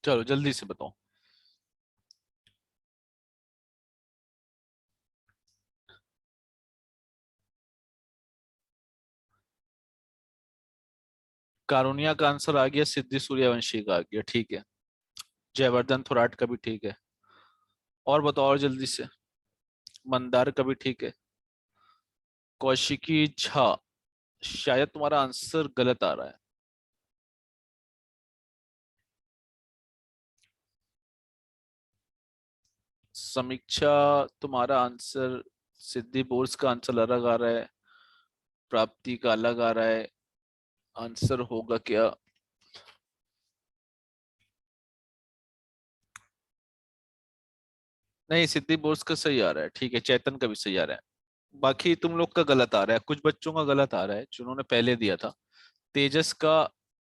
चलो जल्दी से बताओ। कारुनिया का आंसर आ गया, सिद्धि सूर्यवंशी का आ गया, ठीक है। जयवर्धन थोराट का भी ठीक है। और बताओ और जल्दी से। मंदार का भी ठीक है। कौशिकी झा, शायद तुम्हारा आंसर गलत आ रहा है। समीक्षा, तुम्हारा आंसर, सिद्धि बोर्स का आंसर अलग आ रहा है, प्राप्ति का अलग आ रहा है। आंसर होगा क्या? नहीं, सिद्धि बोर्स का सही आ रहा है, ठीक है। चेतन का भी सही आ रहा है। बाकी तुम लोग का गलत आ रहा है, कुछ बच्चों का गलत आ रहा है जिन्होंने पहले दिया था। तेजस का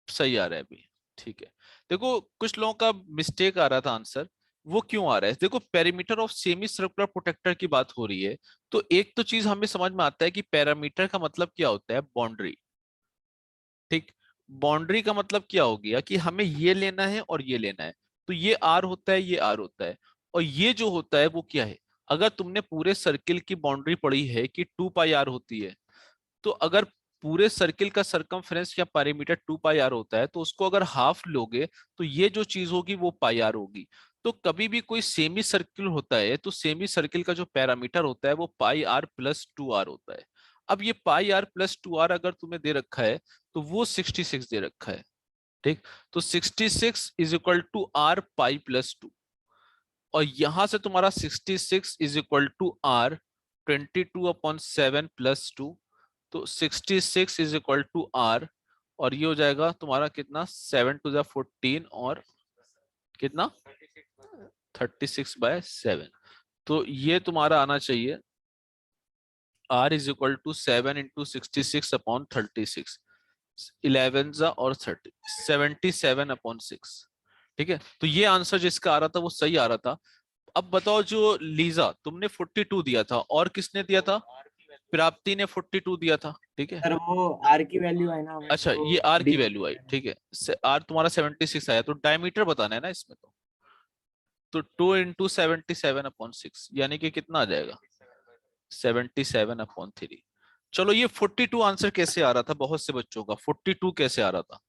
सही आ रहा है अभी, ठीक है। देखो कुछ लोगों का मिस्टेक आ रहा था आंसर, वो क्यों आ रहा है? देखो perimeter of semi circular protractor की बात हो रही है, तो एक तो चीज हमें समझ में आता है कि पैरामीटर का मतलब क्या होता है, बाउंड्री। ठीक। बाउंड्री का मतलब क्या हो गया कि हमें ये लेना है और ये लेना है। तो ये आर होता है, ये आर होता है। और ये जो होता है वो क्या है? अगर तुमने पूरे सर्किल की बाउंड्री पढ़ी है कि 2 पाई आर होती है, तो अगर पूरे सर्किल का सरकमफ्रेंस या पेरीमीटर 2 पाई आर होता है, तो उसको अगर हाफ लोगे तो ये जो चीज होगी वो पाई आर होगी। तो कभी भी कोई सेमी सर्किल होता है तो सेमी सर्किल का जो पैरामीटर होता है वो पाई आर प्लस 2 आर होता है। अब ये पाई आर प्लस 2 आर अगर तुम्हें दे रखा है तो वो 66 दे रखा है। ठीक। तो 66 = R पाई प्लस 2। और यहां से तुम्हारा 66 = R 22/7 + 2। तो 66 = R, और ये हो जाएगा तुम्हारा कितना, 7 to the 14 और कितना, 36/7। तो ये तुम्हारा आना चाहिए R = 7 × 66/36, 11 और 30, 77/6। ठीक है, तो ये आंसर जिसका आ रहा था वो सही आ रहा था। अब बताओ, जो लीजा तुमने 42 दिया था और किसने दिया था, प्राप्ति ने 42 दिया था, ठीक है। सर वो आर की वैल्यू है ना, अच्छा, वो ये आर की डी। वैल्यू आई, ठीक है। आर तुम्हारा 76 आया, तो डायमीटर बताना है ना इसमें। तो 2 × 77/6 यानी कि कितना आ जाएगा, 77/3। चलो, ये 42 आंसर कैसे आ रहा था बहुत से बच्चों का, 42 कैसे आ रहा था?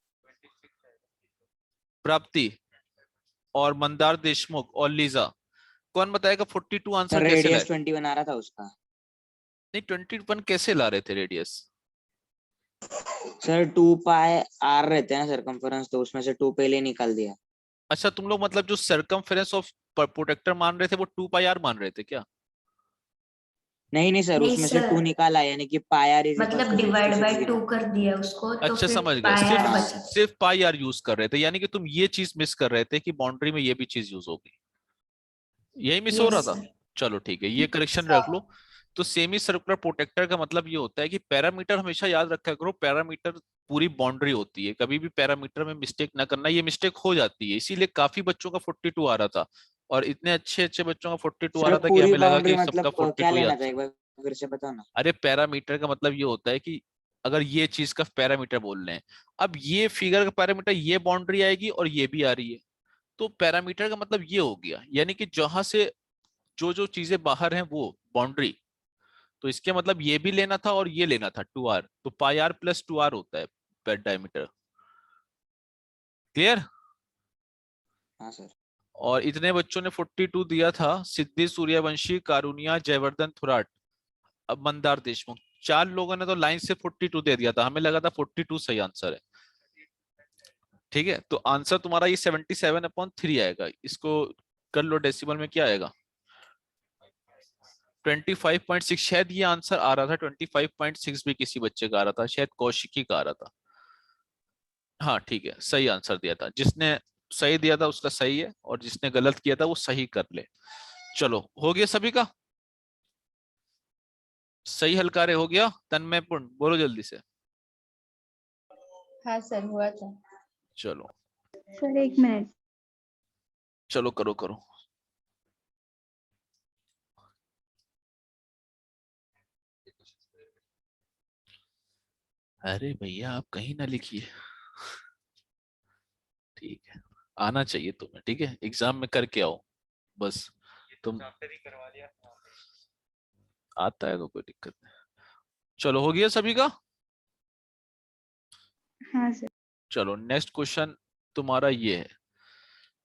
प्राप्ति और मंदार देशमुख और लीजा, कौन बताएगा 42 आंसर सर कैसे लाए? रेडियस 21 आ रहा था उसका। नहीं, 21 कैसे ला रहे थे रेडियस? सर 2 पाई आर रहते हैं ना सरकमफेरेंस, तो उसमें से 2 पहले निकाल दिया। अच्छा, तुम लोग मतलब जो सरकमफेरेंस ऑफ प्रोटेक्टर मान रहे थे वो 2 पाई आर मान रहे थे क्या? नहीं नहीं सर, नहीं उसमें से 2 सर, निकाला, यानी कि पाई आर इज इक्वल्स मतलब टू डिवाइड 66 बाय गिना। 2 कर दिया उसको, तो अच्छा, फिर समझ गया, पाई सिर्फ आर बचा। सिर्फ पाई आर यूज कर रहे थे, यानी कि तुम ये चीज मिस कर रहे थे कि बाउंड्री में ये भी चीज यूज होगी, यही मिस हो यस रहा था। सर। चलो ठीक है, ये करेक्शन रख लो। तो सेमी सर्कुलर प्रोटेक्टर का मतलब ये होता है कि पैरामीटर हमेशा याद रखा करो, पैरामीटर पूरी बाउंड्री होती है, कभी भी पैरामीटर में मिस्टेक ना करना, ये मिस्टेक हो जाती है, इसीलिए काफी बच्चों का 42 आ रहा था। और इतने अच्छे अच्छे बच्चों का 42 आ सर रहा था कि पूरी हमें लगा बाउंड्री कि सबका मतलब क्या 42 ही लेना था, आंसर। एक बार फिर से बताओ ना। अरे पैरामीटर का मतलब ये होता है कि अगर ये चीज का पैरामीटर बोल रहे हैं, अब ये फिगर का पैरामीटर, ये बाउंड्री आएगी और ये भी आ रही है, तो पैरामीटर का मतलब ये हो गया, यानी कि जहां से जो जो चीजें बाहर हैं वो बाउंड्री। तो इसके मतलब ये भी लेना था और ये लेना था 2 आर, तो पाई आर प्लस 2 आर होता है डायमीटर। क्लियर? हाँ सर। और इतने बच्चों ने 42 दिया था, सिद्धि सूर्यवंशी, कारुनिया, जयवर्धन थोराट, अब मंदार देशमुख। 4 लोगों ने तो लाइन से 42 दे दिया था, हमें लगा था 42 सही आंसर है। ठीक है, तो आंसर तुम्हारा ये 77/3 आएगा। इसको कर लो डेसिमल में, क्या आएगा, 25.6। शायद ये आंसर आ रहा था 25.6 भी किसी बच्चे का आ रहा था, शायद कौशिकी का आ रहा था। हाँ ठीक है, सही आंसर दिया था जिसने, सही दिया था उसका सही है, और जिसने गलत किया था वो सही कर ले। चलो, हो गया सभी का सही हल कार्य हो गया। तन्मय पूर्ण बोलो जल्दी से। हाँ सर, हुआ था। चलो सर 1 मिनट। चलो, करो करो। अरे भैया, आप कहीं ना लिखिए। ठीक है। आना चाहिए तुम्हें, ठीक है, एग्जाम में करके आओ बस। तुम आता है तो कोई दिक्कत नहीं। चलो हो गया सभी का। हाँ सर। चलो नेक्स्ट क्वेश्चन तुम्हारा ये है,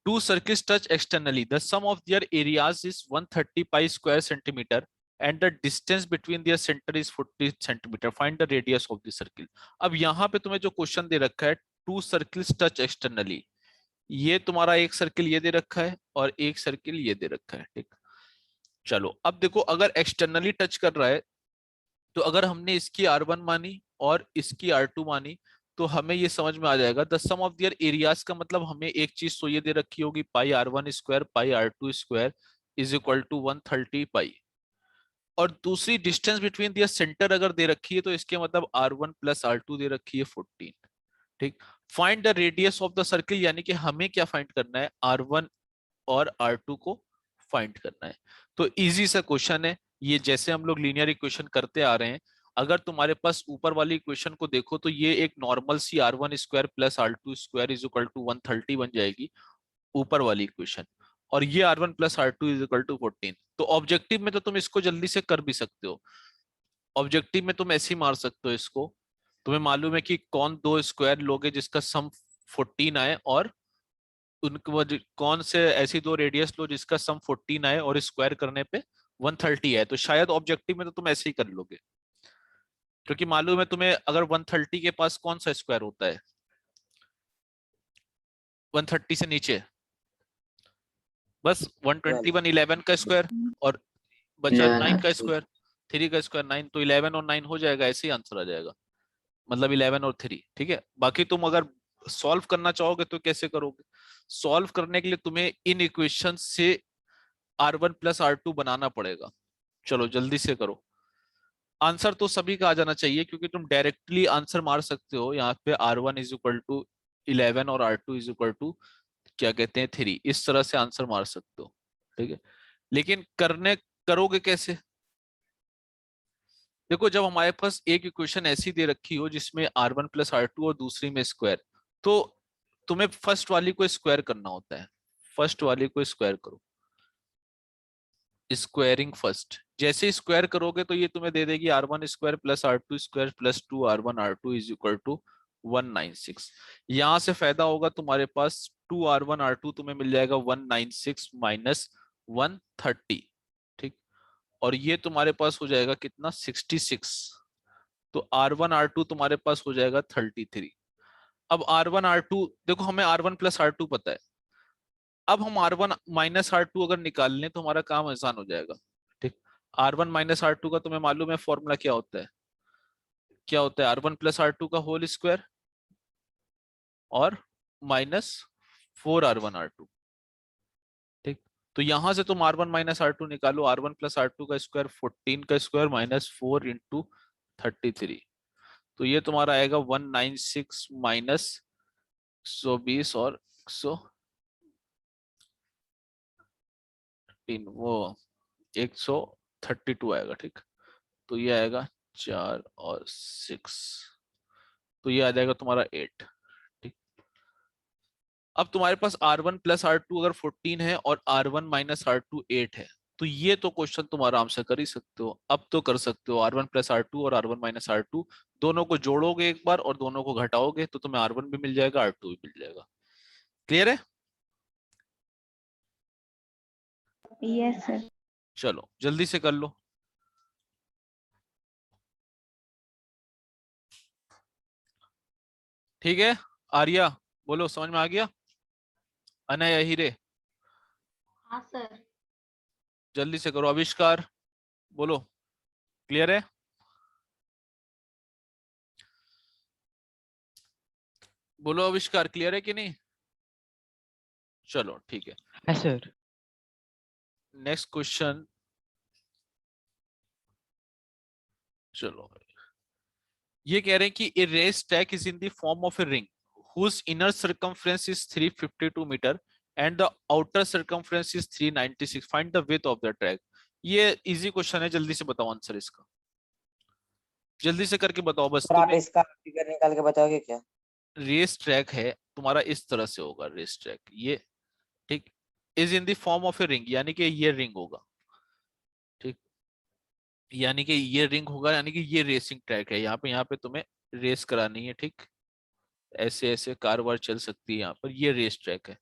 two circles touch externally, the sum of their areas is 130 pi square centimeter and the distance between their center is 40 centimeter, find the radius of the circle। अब यहाँ पे तुम्हें जो क्वेश्चन दे रखा है टू सर्किल्स टच एक्सटर्नली, ये तुम्हारा एक सर्किल ये दे रखा है और एक सर्किल ये दे रखा है, ठीक। चलो अब देखो अगर एक्सटर्नली टच कर रहा है तो अगर हमने इसकी R1 मानी और इसकी R2 मानी तो हमें ये समझ में आ जाएगा the sum of their areas का मतलब हमें एक चीज तो ये दे रखी होगी pi R1 square pi R2 square is equal to 130 pi, और दूसरी डिस्टेंस बिटवीन दियर सेंटर अगर दे रखी है तो इसके मतलब R1 प्लस R2 दे रखी है 14, ठीक। Find the radius of the circle, यानी कि हमें क्या फाइंड करना है, R1 और R2 को फाइंड करना है। तो इजी सा क्वेश्चन है ये, जैसे हम लोग लीनियर इक्वेशन करते आ रहे हैं। अगर तुम्हारे पास ऊपर वाली इक्वेशन को देखो तो ये एक नॉर्मल सी R1 square plus R2 square is equal to 130 बन जाएगी ऊपर वाली इक्वेशन, और ये R1 plus R2 is equal to 14। तो ऑब्जेक्टिव में तो तुम इसको जल्दी से कर भी सकते हो, ऑब्जेक्टिव में तुम ऐसे ही मार सकते हो इसको। तुम्हें मालूम है कि कौन दो स्क्वायर लोगे जिसका सम 14 आए, और उनको कौन से ऐसी दो रेडियस लो जिसका सम 14 आए और स्क्वायर करने पे 130 है। तो शायद ऑब्जेक्टिव में तो तुम ऐसे ही कर लोगे, क्योंकि मालूम है तुम्हें अगर 130 के पास कौन सा स्क्वायर होता है 130 से नीचे, बस 121 11 का स्क्वायर और बचा 9 का स्क्वायर, 3 का स्क्वायर 9, तो 11 और 9 हो जाएगा, ऐसे ही आंसर आ जाएगा, मतलब 11 और 3, ठीक है। बाकी तुम अगर सॉल्व करना चाहोगे तो कैसे करोगे, सॉल्व करने के लिए तुम्हें इन इक्वेशन से R1 प्लस R2 बनाना पड़ेगा। चलो जल्दी से करो, आंसर तो सभी का आ जाना चाहिए क्योंकि तुम डायरेक्टली आंसर मार सकते हो यहाँ पे R1 इज इक्वल टू 11 और R2 इज इक्वल टू क्या कहते हैं 3, इस तरह से आंसर मार सकते हो, ठीक है। लेकिन करोगे कैसे, देखो जब हमारे पास एक इक्वेशन ऐसी दे रखी हो जिसमें R1 प्लस R2 और दूसरी में स्क्वायर, तो तुम्हें फर्स्ट वाली को स्क्वायर करना होता है, फर्स्ट वाली को स्क्वायर करो, स्क्वायरिंग फर्स्ट। जैसे स्क्वायर करोगे तो ये तुम्हें दे देगी R1 square plus R2 square plus 2R1 R2 is equal to 196। यहां से फायदा होगा तुम्हारे पास 2R1 R2 तुम्हें मिल जाएगा 196 माइनस 130, ठीक। और ये तुम्हारे पास हो जाएगा कितना 66, तो R1 R2 तुम्हारे पास हो जाएगा 33। अब R1 R2 देखो हमें R1 प्लस R2 पता है, अब हम R1 माइनस R2 अगर निकाल लें तो हमारा काम आसान हो जाएगा, ठीक। R1 माइनस R2 का तुम्हें मालूम है फॉर्मूला क्या होता है, क्या होता है R1 प्लस R2 का होल स्क्वायर और माइनस 4R1 R2, ठीक। तो यहां से तुम R1 माइनस R2 निकालो, R1 प्लस R2 का स्क्वायर 14 का स्क्वायर माइनस 4 इंटू 33, तो ये तुम्हारा आएगा 196 माइनस 120 और 103 वो 132 आएगा, ठीक। तो ये आएगा 4 और 6, तो ये आ जाएगा तुम्हारा 8, ठीक। अब तुम्हारे पास R1 प्लस R2 अगर 14 है और R1 माइनस R2 8 है, तो ये तो क्वेश्चन तुम आराम से कर ही सकते हो, अब तो कर सकते हो। R1 प्लस R2 और R1 माइनस R2 दोनों को जोड़ोगे एक बार और दोनों को घटाओगे तो तुम्हें R1 भी मिल जाएगा R2 भी मिल जाएगा। क्लियर है? Yes sir. चलो जल्दी से कर लो। ठीक है आर्या, बोलो समझ में आ गया? अनय हीरे हाँ सर। जल्दी से करो। आविष्कार बोलो, क्लियर है? बोलो आविष्कार, क्लियर है कि नहीं? चलो ठीक है सर। Next question. चलो ये कह रहे हैं कि a raised stack is in the form of a ring whose inner circumference is 352 meter and the outer circumference is 396, find the width of the track। ये इजी क्वेश्चन है, जल्दी से बताओ आंसर इसका, जल्दी से करके बताओ बस। आप इसका फिगर निकाल के बताओगे क्या? रेस ट्रैक है, तुम्हारा इस तरह से होगा रेस ट्रैक ये, ठीक। Is in the form of a ring, यानी कि ये रिंग होगा, ठीक। यानी कि ये रिंग होगा, यानी कि ये रेसिंग ट्रैक है, यहाँ पे तुम्हें रेस करानी है, ठीक। ऐसे ऐसे कार वार चल सकती है यहाँ पर, ये रेस ट्रैक है।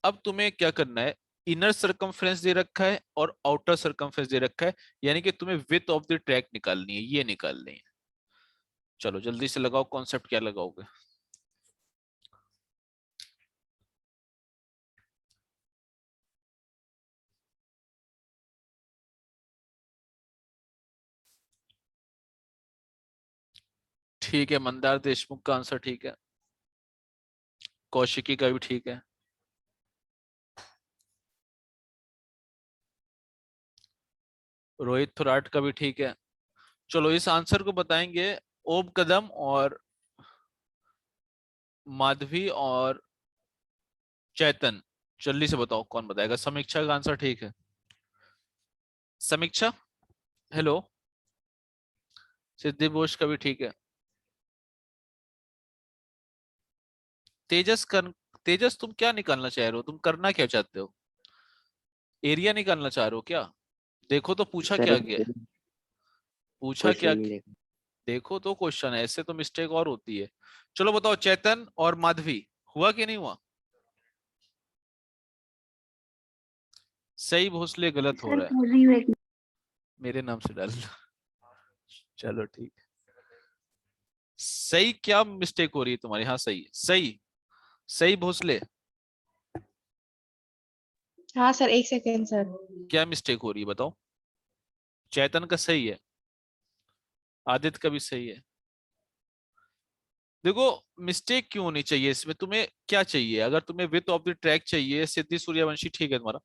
अब तुम्हें क्या करना है, इनर सरकमफ्रेंस दे रखा है और आउटर सरकमफ्रेंस दे रखा है, यानी कि तुम्हें विड्थ ऑफ द ट्रैक निकालनी है, ये निकालनी है। चलो जल्दी से लगाओ, कॉन्सेप्ट क्या लगाओगे? ठीक है, मंदार देशमुख का आंसर ठीक है, कौशिकी का भी ठीक है, रोहित थोराट का भी ठीक है। चलो इस आंसर को बताएंगे ओम कदम और माधवी और चैतन। जल्दी से बताओ कौन बताएगा। समीक्षा का आंसर ठीक है, समीक्षा, हेलो। सिद्धि बोस का भी ठीक है। तेजस कर, तेजस तुम क्या निकालना चाह रहे हो, तुम करना क्या चाहते हो? एरिया निकालना चाह रहे हो क्या? देखो तो पूछा सर क्या गया है? पूछा क्या? क्वेश्चन देखो। देखो तो क्वेश्चन है, ऐसे तो मिस्टेक और होती है। चलो बताओ, चैतन और माधवी हुआ कि नहीं हुआ? सही भोसले गलत हो सर रहा है, कर रही हूँ एक मेरे नाम से डालना। चलो ठीक है, सही क्या मिस्टेक हो रही है तुम्हारी? हाँ सही है, सही, सही भोसले। हाँ सर, एक सेकेंड सर। क्या मिस्टेक हो रही है बताओ? चैतन का सही है, आदित्य का भी सही है। देखो मिस्टेक क्यों होनी चाहिए इसमें, तुम्हें क्या चाहिए? अगर तुम्हें विथ ऑफ द ट्रैक चाहिए, सिद्धि सूर्यवंशी ठीक है तुम्हारा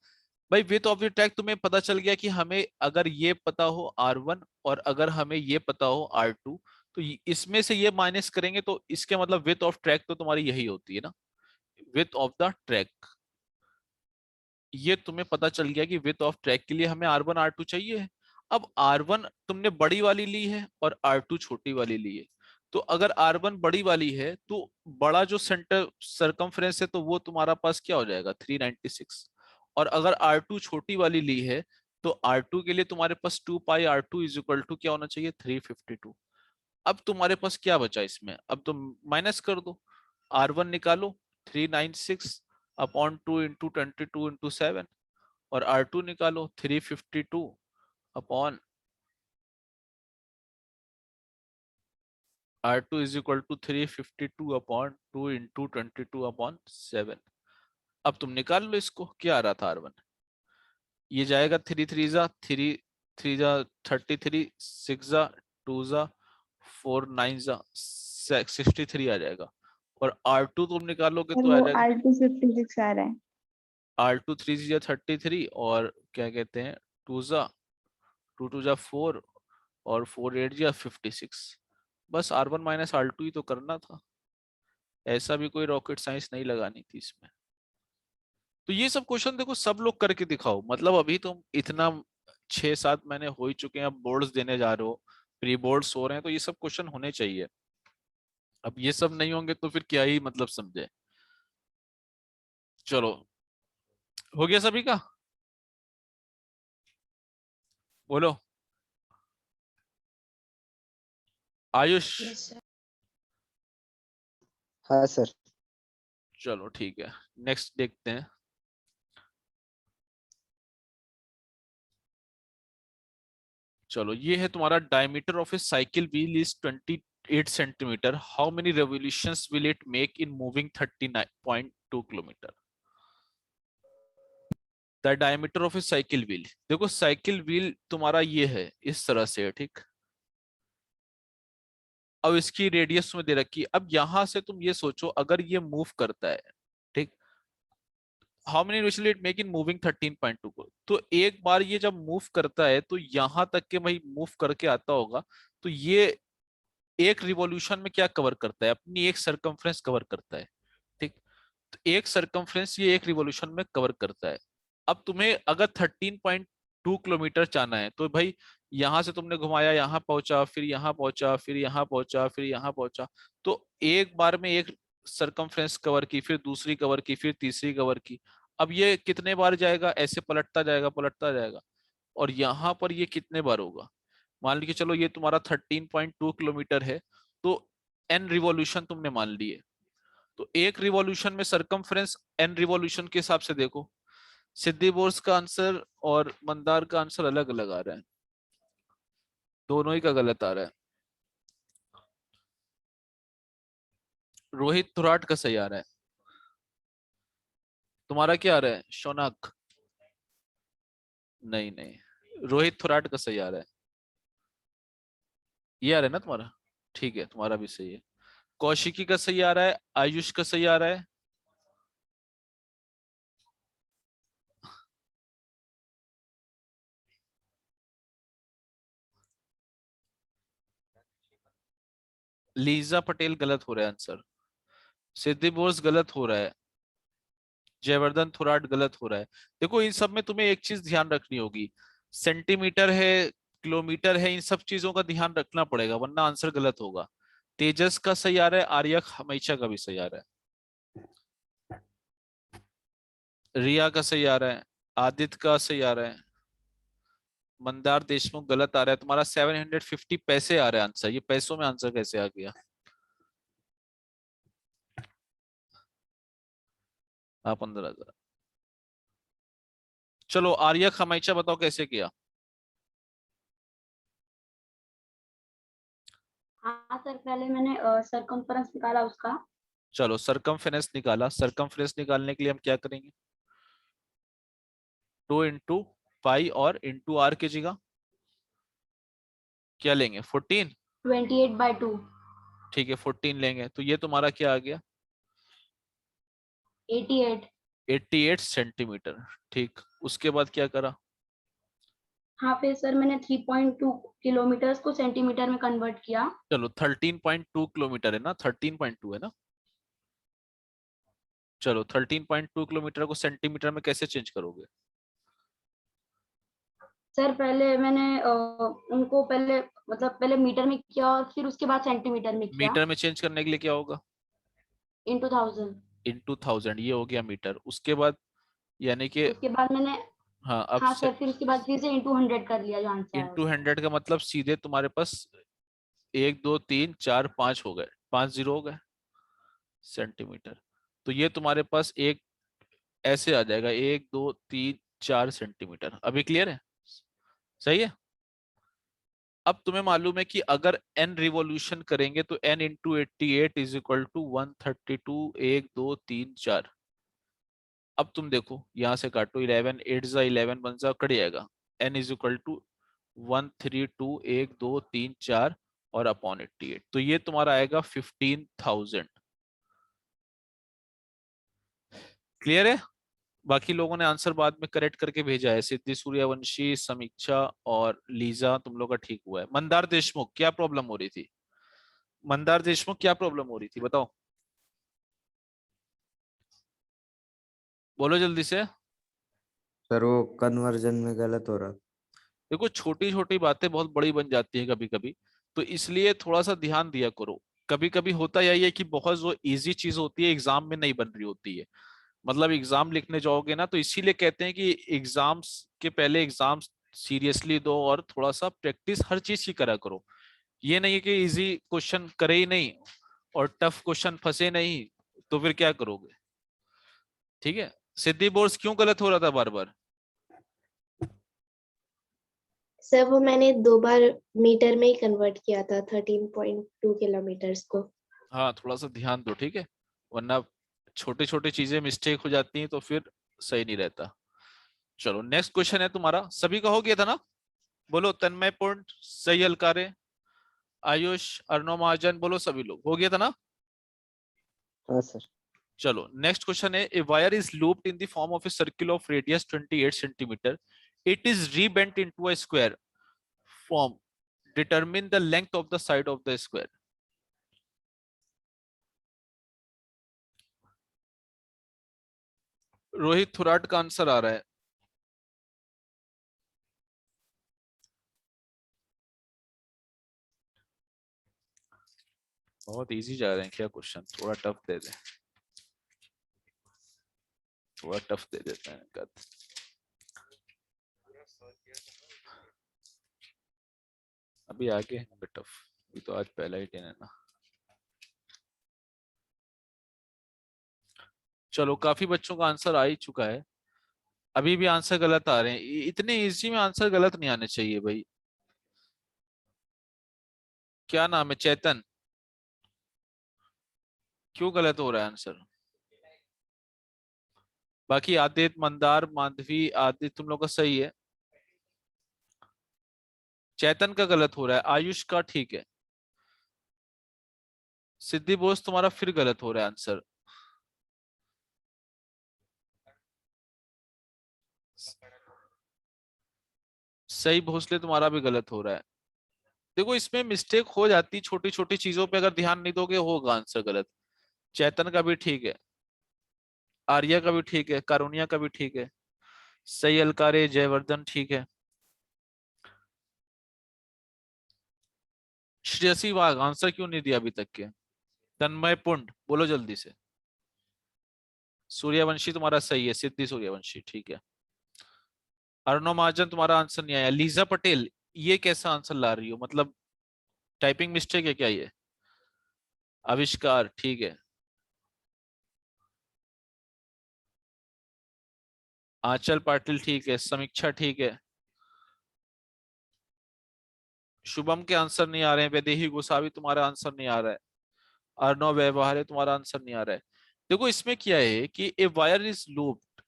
भाई, विथ ऑफ द ट्रैक तुम्हें पता चल गया कि हमें अगर ये पता हो R1 और अगर हमें ये पता हो R2, तो इसमें से ये माइनस करेंगे तो इसके मतलब विथ ऑफ ट्रैक तो तुम्हारी यही होती है ना, विथ ऑफ द ट्रैक। ये तुम्हें पता चल गया कि विथ ऑफ ट्रैक के लिए हमें R1 R2 चाहिए। अब R1 तुमने बड़ी वाली ली है और R2 छोटी वाली ली है, तो अगर R1 बड़ी वाली है तो बड़ा जो सेंटर सरकमफ्रेंस है तो वो तुम्हारा पास क्या हो जाएगा, 396। और अगर R2 छोटी वाली ली है तो R2 के लिए तुम्हारे पास 2 पाई R2 इज इक्वल टू क्या होना चाहिए, 352। अब तुम्हारे पास क्या बचा इसमें, अब तुम माइनस कर दो, R1 निकालो 396 अपॉन 2 इंटू 22 इंटू 7, और R2 निकालो 352 upon R2 is equal to 352 upon 2 into 22 upon 7। अब तुम निकाल लो इसको, क्या आ रहा था R1, ये जाएगा 3 3 जा 3 3 जा 33, 6 जा 2 जा 4 9 जा 63 आ जाएगा। और R2 तुम निकालोगे सर तो आ वो जाएगा R256 आ रहा है। R2 3 जा 33 और क्या कहते हैं 2 जा 2 2 जा 4 और 4 8 जा 56। बस R1 माइनस R2 ही तो करना था, ऐसा भी कोई रॉकेट साइंस नहीं लगानी थी इसमें। तो ये सब क्वेश्चन देखो सब लोग करके दिखाओ, मतलब अभी तुम इतना 6 7 महीने हो ही चुके हैं, अब बोर्ड्स देने जा रहे हो, प्री बोर्ड्स हो रहे हैं, तो ये सब क्वेश्चन होने चाहिए। अब ये सब नहीं होंगे तो फिर क्या ही मतलब समझे। चलो हो गया सभी का, बोलो आयुष। Yes sir. हाँ सर। चलो ठीक है, नेक्स्ट देखते हैं। चलो ये है तुम्हारा, diameter of A cycle wheel is 28 centimetre, how many revolutions will it make in moving 39.2 kilometre. The diameter of A cycle wheel, देखो साइकिल व्हील तुम्हारा ये है इस तरह से है, ठीक। अब इसकी रेडियस में दे रखी है, अब यहां से तुम ये सोचो अगर ये मूव करता है, ठीक, how many revolution it make in moving 13.2 को, तो एक बार ये जब मूव करता है तो यहां तक के भाई मूव करके आता होगा, तो ये एक रिवॉल्यूशन में क्या कवर करता है, अपनी एक सरकमफ्रेंस कवर करता है, ठीक। तो एक सरकमफ्रेंस ये एक रिवॉल्यूशन में कवर करता है। अब तुम्हें अगर 13.2 किलोमीटर जाना है तो भाई यहां से तुमने घुमाया, यहाँ पहुंचा, फिर यहाँ पहुंचा, फिर यहाँ पहुंचा, फिर यहाँ पहुंचा, तो एक बार में एक सरकमफ्रेंस कवर की, फिर दूसरी कवर की, फिर तीसरी कवर की। अब ये कितने बार जाएगा, ऐसे पलटता जाएगा पलटता जाएगा, और यहाँ पर ये कितने बार होगा। मान लीजिए चलो ये तुम्हारा 13.2 किलोमीटर है, तो n रिवॉल्यूशन तुमने मान लिए, तो एक रिवॉल्यूशन में सरकमफ्रेंस n रिवॉल्यूशन के हिसाब से देखो। सिद्धि बोर्स का आंसर और मंदार का आंसर अलग अलग आ रहा है, दोनों ही का गलत आ रहा है। रोहित थोराट का सही आ रहा है, तुम्हारा क्या आ रहा है शौनक? नहीं नहीं, रोहित थोराट का सही आ रहा है, ये आ रहा है ना तुम्हारा, ठीक है तुम्हारा भी सही है। कौशिकी का सही आ रहा है, आयुष का सही आ रहा है, लीजा पटेल गलत हो रहा है आंसर, सिद्धि बोस गलत हो रहा है, जयवर्धन थोराट गलत हो रहा है। देखो इन सब में तुम्हें एक चीज ध्यान रखनी होगी, सेंटीमीटर है, किलोमीटर है, इन सब चीजों का ध्यान रखना पड़ेगा वरना आंसर गलत होगा। तेजस का सही आ रहा है, आर्यक हमेशा का भी सही आ रहा है, रिया का सही आ रहा है, आदित्य का सही आ रहा है, मंदार देशमुख गलत आ रहा है। तुम्हारा 750 पैसे आ रहा है आंसर, ये पैसों में आंसर कैसे आ गया? हाँ 15,000। चलो आर्यक हमेशा बताओ कैसे किया? हाँ सर, पहले मैंने सरकमफ्रेंस निकाला उसका। चलो सरकमफ्रेंस निकाला, सरकमफ्रेंस निकालने के लिए हम क्या करेंगे, 2 इंटू पाई और इंटू आर की जगह क्या लेंगे, 14। 28/2। ठीक है 14 लेंगे, तो ये तुम्हारा क्या आ गया, 88। 88 सेंटीमीटर। ठीक, उसके बाद क्या करा? हाँ फिर सर मैंने 3.2 किलोमीटर को सेंटीमीटर में कन्वर्ट किया। चलो 13.2 किलोमीटर है ना, 13.2 है ना। चलो 13.2 किलोमीटर को सेंटीमीटर में कैसे चेंज करोगे? सर पहले मैंने उनको पहले मतलब पहले मीटर में किया और फिर उसके बाद सेंटीमीटर में किया। मीटर में चेंज करने के लिए क्या होगा, इंटू 1000। इंटू 1000, ये हो गया मीटर। उसके बाद यानी कि उसके बाद मैंने, हाँ अब हाँ सर फिर उसके बाद फिर से इंटू 100 कर लिया जो आंसर है इंटू उसका। 100 का मतलब सीधे तुम्हारे पास 1 2 3 4 5 हो गए, 5 जीरो हो गए सेंटीमीटर। तो ये तुम्हारे पास एक ऐसे आ जाएगा, 1 2 3 4 सेंटीमीटर। अभी क्लियर है? सही है। अब तुम्हें मालूम है कि अगर n रिवॉल्यूशन करेंगे तो n into 88 is equal to 132, 1 2 3 4। अब तुम देखो यहां से काटो, 11 8 जा 11 1 जा कट जाएगा, n इज इक्वल टू 132, 1 2 3 4 और अपॉन 88, तो ये तुम्हारा आएगा 15,000। क्लियर है? बाकी लोगों ने आंसर बाद में करेक्ट करके भेजा है, सिद्धि सूर्यवंशी, समीक्षा और लीजा, तुम लोग का ठीक हुआ है। मंदार देशमुख क्या प्रॉब्लम हो रही थी, मंदार देशमुख क्या प्रॉब्लम हो रही थी बताओ, बोलो जल्दी से। सर वो कन्वर्जन में गलत हो रहा। देखो छोटी छोटी बातें बहुत बड़ी बन जाती है कभी कभी, तो इसलिए थोड़ा सा ध्यान दिया करो। कभी कभी होता यही है कि बहुत जो इजी चीज होती है एग्जाम में नहीं बन रही होती है, मतलब एग्जाम लिखने जाओगे ना, तो इसीलिए कहते हैं कि एग्जाम्स के पहले एग्जाम सीरियसली दो और थोड़ा सा प्रैक्टिस हर चीज की करा करो। ये नहीं है कि इजी क्वेश्चन करे ही नहीं और टफ क्वेश्चन फंसे नहीं, तो फिर क्या करोगे। ठीक है, सिद्धि बोर्स क्यों गलत हो रहा था बार बार? सर वो मैंने 2 बार मीटर में ही कन्वर्ट किया था 13.2 किलोमीटर्स को। हाँ थोड़ा सा ध्यान दो, ठीक है, वरना छोटी छोटी चीजें मिस्टेक हो जाती हैं तो फिर सही नहीं रहता। चलो नेक्स्ट क्वेश्चन है तुम्हारा, सभी का हो गया था ना, बोलो तन्मय पूर्ण, सही हलकारे, आयुष, अर्णव महाजन, बोलो सभी लोग हो गया था ना। हाँ सर। चलो नेक्स्ट क्वेश्चन है, a wire is looped in the form of a circle of radius 28 centimetre, it is rebent into a square form, determine the length of the side of the square. Rohit Thorat का answer आ रहा है, बहुत easy जा रहे हैं क्या question? थोड़ा tough they दे, थोड़ा टफ दे देते हैं कद। अभी आगे टफ, अभी तो आज पहला ही दिन है ना। चलो काफी बच्चों का आंसर आ ही चुका है, अभी भी आंसर गलत आ रहे हैं। इतने इजी में आंसर गलत नहीं आने चाहिए भाई। क्या नाम है? चेतन। क्यों गलत हो रहा है आंसर? बाकी आदित्य, मंदार, माधवी, आदित्य तुम लोग का सही है। चेतन का गलत हो रहा है, आयुष का ठीक है। सिद्धि बोस तुम्हारा फिर गलत हो रहा है आंसर। सही भोसले तुम्हारा भी गलत हो रहा है। देखो इसमें मिस्टेक हो जाती, छोटी छोटी चीजों पे अगर ध्यान नहीं दोगे होगा आंसर गलत। चेतन का भी ठीक है, आर्या का भी ठीक है, कारुण्या का भी ठीक है, सही अलकारे, जयवर्धन ठीक है। श्रेयसी वाघ आंसर क्यों नहीं दिया अभी तक के? तन्मय पुंड बोलो जल्दी से। सूर्यवंशी तुम्हारा सही है, सिद्धि सूर्यवंशी ठीक है। अर्णव महाजन तुम्हारा आंसर नहीं आया। लीजा पटेल ये कैसा आंसर ला रही हो, मतलब टाइपिंग मिस्टेक है क्या ये? आविष्कार ठीक है। आंचल पाटिल ठीक है, समीक्षा ठीक है। शुभम के आंसर नहीं आ रहे हैं। वैदेही गोसावी तुम्हारा आंसर नहीं आ रहा है। अर्णव व्यवहार तुम्हारा आंसर नहीं आ रहा है। देखो इसमें क्या है कि a wire is looped,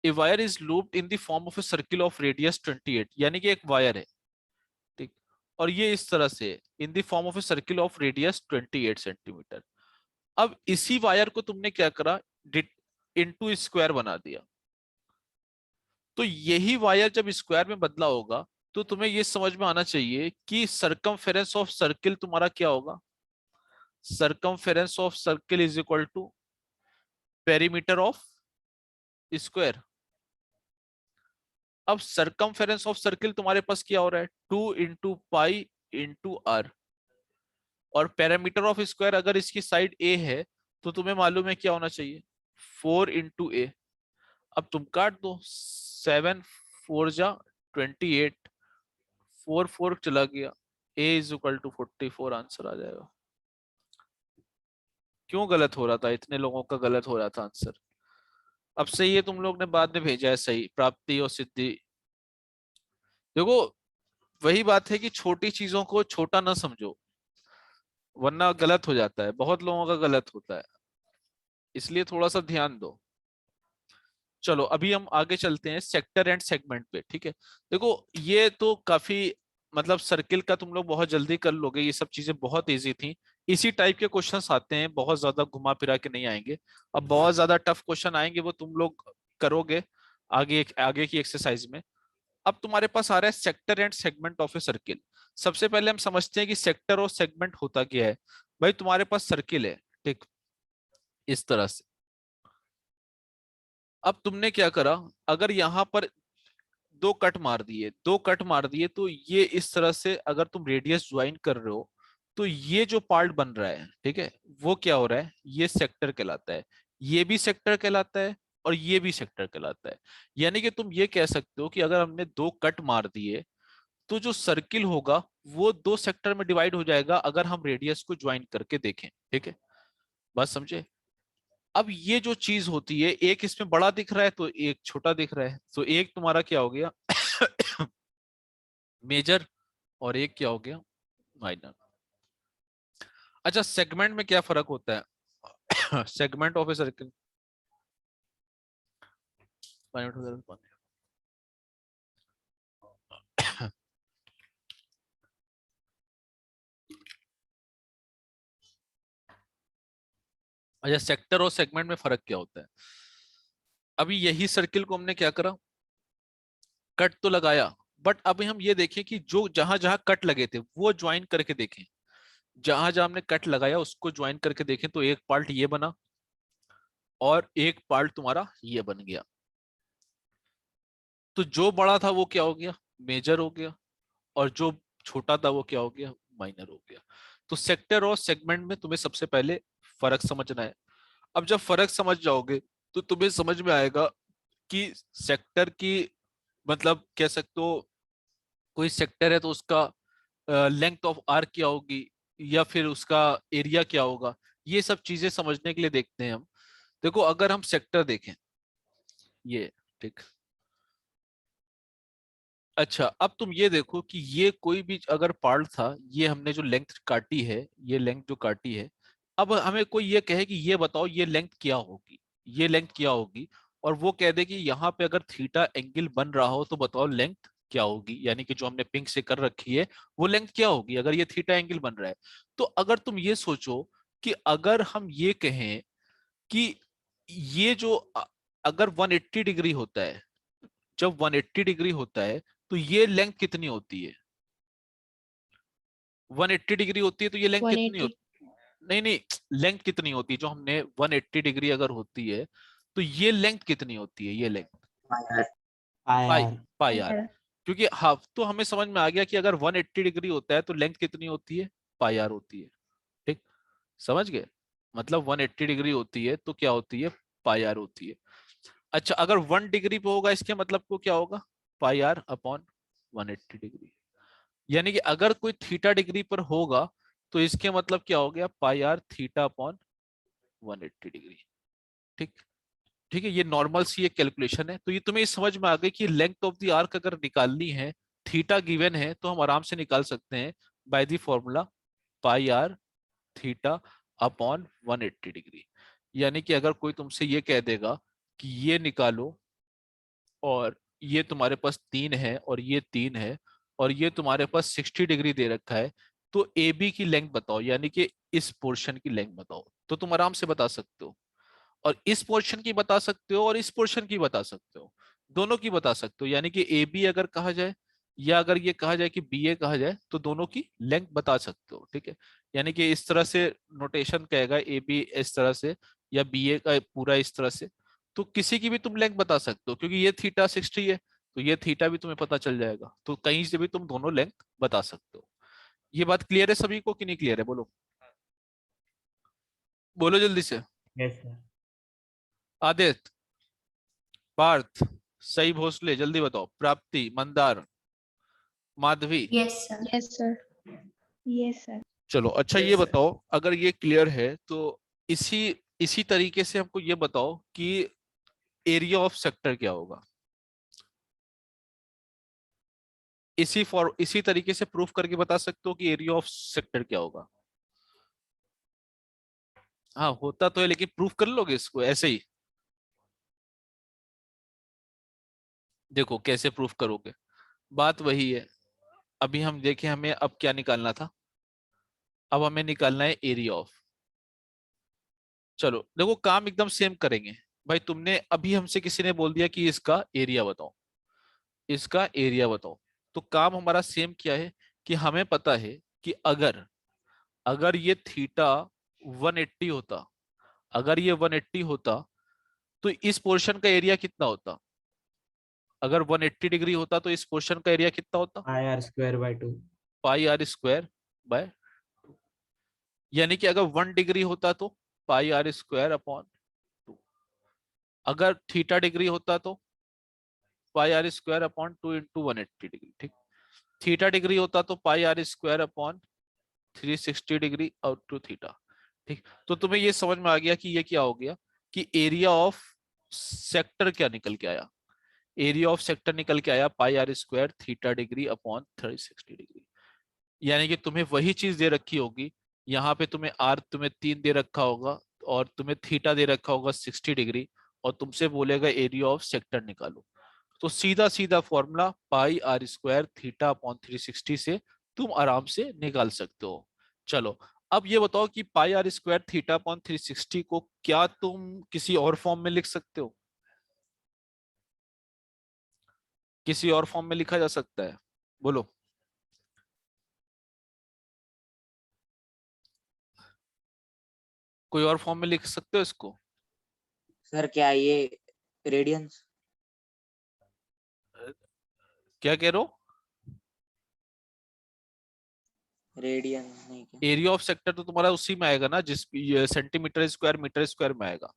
a wire is looped in the form of a circle of radius 28, यानी कि एक वायर है ठीक, और ये इस तरह से इन the form of a circle of radius 28 centimetre. अब इसी वायर को तुमने क्या करा, इनटू स्क्वायर बना दिया। तो यही वायर जब स्क्वायर में बदला होगा तो तुम्हें ये समझ में आना चाहिए कि सरकमफेरेंस ऑफ सर्किल तुम्हारा क्या होगा। Circumference of circle is equal to perimeter of square. अब सरकमफेरेंस ऑफ सर्किल तुम्हारे पास क्या हो रहा है, 2 × π × r, और पैरामीटर ऑफ स्क्वायर अगर इसकी साइड a है तो तुम्हें मालूम है क्या होना चाहिए, 4 × a। अब तुम काट दो, 7 4 जा 28, 4 4 चला गया, a is equal to 44 answer आ जाएगा। क्यों गलत हो रहा था, इतने लोगों का गलत हो रहा था आंसर? अब सही है, तुम लोग ने बाद में भेजा है सही, प्राप्ति और सिद्धि। देखो वही बात है कि छोटी चीजों को छोटा ना समझो, वरना गलत हो जाता है, बहुत लोगों का गलत होता है, इसलिए थोड़ा सा ध्यान दो। चलो अभी हम आगे चलते हैं सेक्टर एंड सेगमेंट पे, ठीक है। देखो ये तो काफी, मतलब सर्किल का तुम लोग बहुत जल्दी कर लोगे, ये सब चीजें बहुत इजी थी। इसी टाइप के क्वेश्चंस आते हैं, बहुत ज्यादा घुमा फिरा के नहीं आएंगे। अब बहुत ज्यादा टफ क्वेश्चन आएंगे, वो तुम लोग करोगे आगे की एक्सरसाइज में। अब तुम्हारे पास आ रहा है sector and segment of a circle. सबसे पहले हम समझते हैं कि सेक्टर और सेगमेंट होता क्या है। भाई तुम्हारे पास सर्किल है ठीक, इस तरह से। अब तुमने क्या करा, अगर यहाँ पर दो कट मार दिए तो ये इस तरह से अगर तुम रेडियस ज्वाइन कर रहे हो तो ये जो पार्ट बन रहा है ठीक है, वो क्या हो रहा है, ये सेक्टर कहलाता है, ये भी सेक्टर कहलाता है और ये भी सेक्टर कहलाता है। यानी कि तुम ये कह सकते हो कि अगर हमने दो कट मार दिए तो जो सर्किल होगा वो दो सेक्टर में डिवाइड हो जाएगा, अगर हम रेडियस को ज्वाइन करके देखें, ठीक है, बात समझे। अब ये जो चीज होती है, एक इसमें बड़ा दिख रहा है तो एक छोटा दिख रहा है, तो एक तुम्हारा क्या हो गया मेजर और एक क्या हो गया माइनर। अच्छा सेगमेंट में क्या फर्क होता है सेगमेंट ऑफ ए सर्किल, अच्छा सेक्टर और सेगमेंट में फर्क क्या होता है। अभी यही सर्किल को हमने क्या करा, कट तो लगाया, बट अभी हम ये देखें कि जो जहां जहां कट लगे थे वो ज्वाइन करके देखें, जहां जहां हमने कट लगाया उसको ज्वाइन करके देखें तो एक पार्ट ये बना और एक पार्ट तुम्हारा ये बन गया। तो जो बड़ा था वो क्या हो गया, मेजर हो गया, और जो छोटा था वो क्या हो गया, माइनर हो गया। तो सेक्टर और सेगमेंट में तुम्हें सबसे पहले फर्क समझना है। अब जब फर्क समझ जाओगे तो तुम्हें समझ में आएगा कि सेक्टर की मतलब कह सकते हो, कोई सेक्टर है तो उसका लेंथ ऑफ आर्क क्या होगी या फिर उसका एरिया क्या होगा। ये सब चीजें समझने के लिए देखते हैं हम। देखो अगर हम सेक्टर देखें ये, ठीक, अच्छा अब तुम ये देखो कि ये कोई भी अगर पार्ट था, ये हमने जो लेंथ काटी है, ये लेंथ जो काटी है, अब हमें कोई ये कहे कि ये बताओ ये लेंथ क्या होगी, ये लेंथ क्या होगी, और वो कह दे कि यहाँ पे अगर थीटा एंगल बन रहा हो तो बताओ लेंथ क्या होगी, यानी कि जो हमने पिंक से कर रखी है वो लेंथ क्या होगी अगर ये थीटा एंगल बन रहा है। तो अगर तुम ये सोचो कि अगर हम ये कहें कि ये जो अगर 180 डिग्री होता है, जब 180 डिग्री होता है तो ये लेंथ कितनी होती है, 180 डिग्री होती है तो ये लेंथ कितनी 180 होती है, नहीं नहीं, लेंथ कितनी होती है जो हमने 180 डिग्री अगर होती है तो ये लेंथ कितनी होती है, ये लेंथ पाई, पाई आर। क्योंकि हाफ तो हमें समझ में आ गया कि अगर 180 डिग्री होता है तो लेंथ कितनी होती है, पाई आर होती है। ठीक, समझ गए, मतलब 180 डिग्री होती है तो क्या होती है, पाई आर होती है। अच्छा अगर 1 डिग्री पे होगा इसके मतलब को क्या होगा, पाई आर अपॉन 180 डिग्री। यानी कि अगर कोई थीटा डिग्री पर होगा तो इसके मतलब क्या हो गया, pi r theta upon 180 degree. ठीक, ठीक है, ये नॉर्मल सी एक कैलकुलेशन है। तो ये तुम्हें समझ में आ गई कि लेंथ ऑफ द आर्क अगर निकालनी है, थीटा गिवन है तो हम आराम से निकाल सकते हैं by the formula pi r theta upon 180 degree. यानी कि अगर कोई तुमसे ये कह देगा कि ये निकालो और ये तुम्हारे पास 3 है और ये 3 है और ये तुम्हारे पास 60 डिग्री दे रखा है, तो ए बी की लेंथ बताओ, यानी कि इस पोर्शन की लेंथ बताओ, तो तुम आराम से बता सकते हो। और इस पोर्शन की बता सकते हो और इस पोर्शन की बता सकते हो, दोनों की बता सकते हो। यानी कि ए बी अगर कहा जाए या अगर ये कहा जाए कि बी ए कहा जाए तो दोनों की लेंथ बता सकते हो। ठीक है, यानी कि इस तरह से नोटेशन कहेगा ए बी इस तरह से या बी ए का पूरा इस तरह से, तो किसी की भी तुम लेंथ बता सकते हो क्योंकि ये थीटा 60 है तो ये थीटा भी तुम्हें पता चल जाएगा, तो कहीं से भी तुम दोनों लेंथ बता सकते हो। ये बात क्लियर है सभी को कि नहीं क्लियर है, बोलो बोलो जल्दी से। Yes sir. आदित्य, पार्थ, सई भोसले जल्दी बताओ, Prapti, Mandar, Madhavi. Yes sir Yes, sir. Yes, sir. चलो अच्छा ये बताओ अगर ये क्लियर है तो इसी इसी तरीके से हमको ये बताओ कि एरिया ऑफ सेक्टर क्या होगा। इसी तरीके से प्रूफ करके बता सकते हो कि एरिया ऑफ सेक्टर क्या होगा। हाँ होता तो है लेकिन प्रूफ कर लोगे इसको ऐसे ही, देखो कैसे प्रूफ करोगे, बात वही है। अभी हम देखें हमें अब क्या निकालना था, अब हमें निकालना है एरिया ऑफ। चलो देखो काम एकदम सेम करेंगे। भाई तुमने अभी हमसे किसी ने बोल दिया कि इसका एरिया बताओ, इसका एरिया बताओ, तो काम हमारा सेम क्या है कि हमें पता है कि अगर अगर ये थीटा 180 होता, अगर ये 180 होता तो इस पोर्शन का एरिया कितना होता, अगर 180 डिग्री होता तो इस पोर्शन का एरिया कितना होता, pi are square by 2। Pi are square by, यानी कि अगर 1 डिग्री होता तो पाई आर स्क्वायर अपॉन 2, अगर थीटा डिग्री होता तो pi are square upon 2 into 180 degree. ठीक, थीटा डिग्री होता तो pi are square upon 360 degree out to theta. ठीक, तो तुम्हें ये समझ में आ गया कि ये क्या हो गया कि एरिया ऑफ सेक्टर क्या निकल के आया, एरिया ऑफ सेक्टर निकल के आया pi are square theta degree upon 360 degree. यानी कि तुम्हें वही चीज दे रखी होगी, यहाँ पे तुम्हें आर तुम्हें 3 दे रखा होगा और तुम्हें थीटा दे रखा होगा 60 डिग्री, और तुमसे बोलेगा एरिया ऑफ सेक्टर निकालो, तो सीधा सीधा formula pi are square theta upon 360 से तुम आराम से निकाल सकते हो। चलो अब ये बताओ कि पाई आर स्क्वायर थीटा अपॉन 360 को क्या तुम किसी और फॉर्म में लिख सकते हो, किसी और फॉर्म में लिखा जा सकता है, बोलो। कोई और फॉर्म में लिख सकते हो इसको, सर क्या ये रेडियंस? क्या कह रहे हो, रेडियन नहीं क्या? एरिया ऑफ सेक्टर तो तुम्हारा उसी में आएगा ना, जिस सेंटीमीटर स्क्वायर मीटर स्क्वायर में आएगा।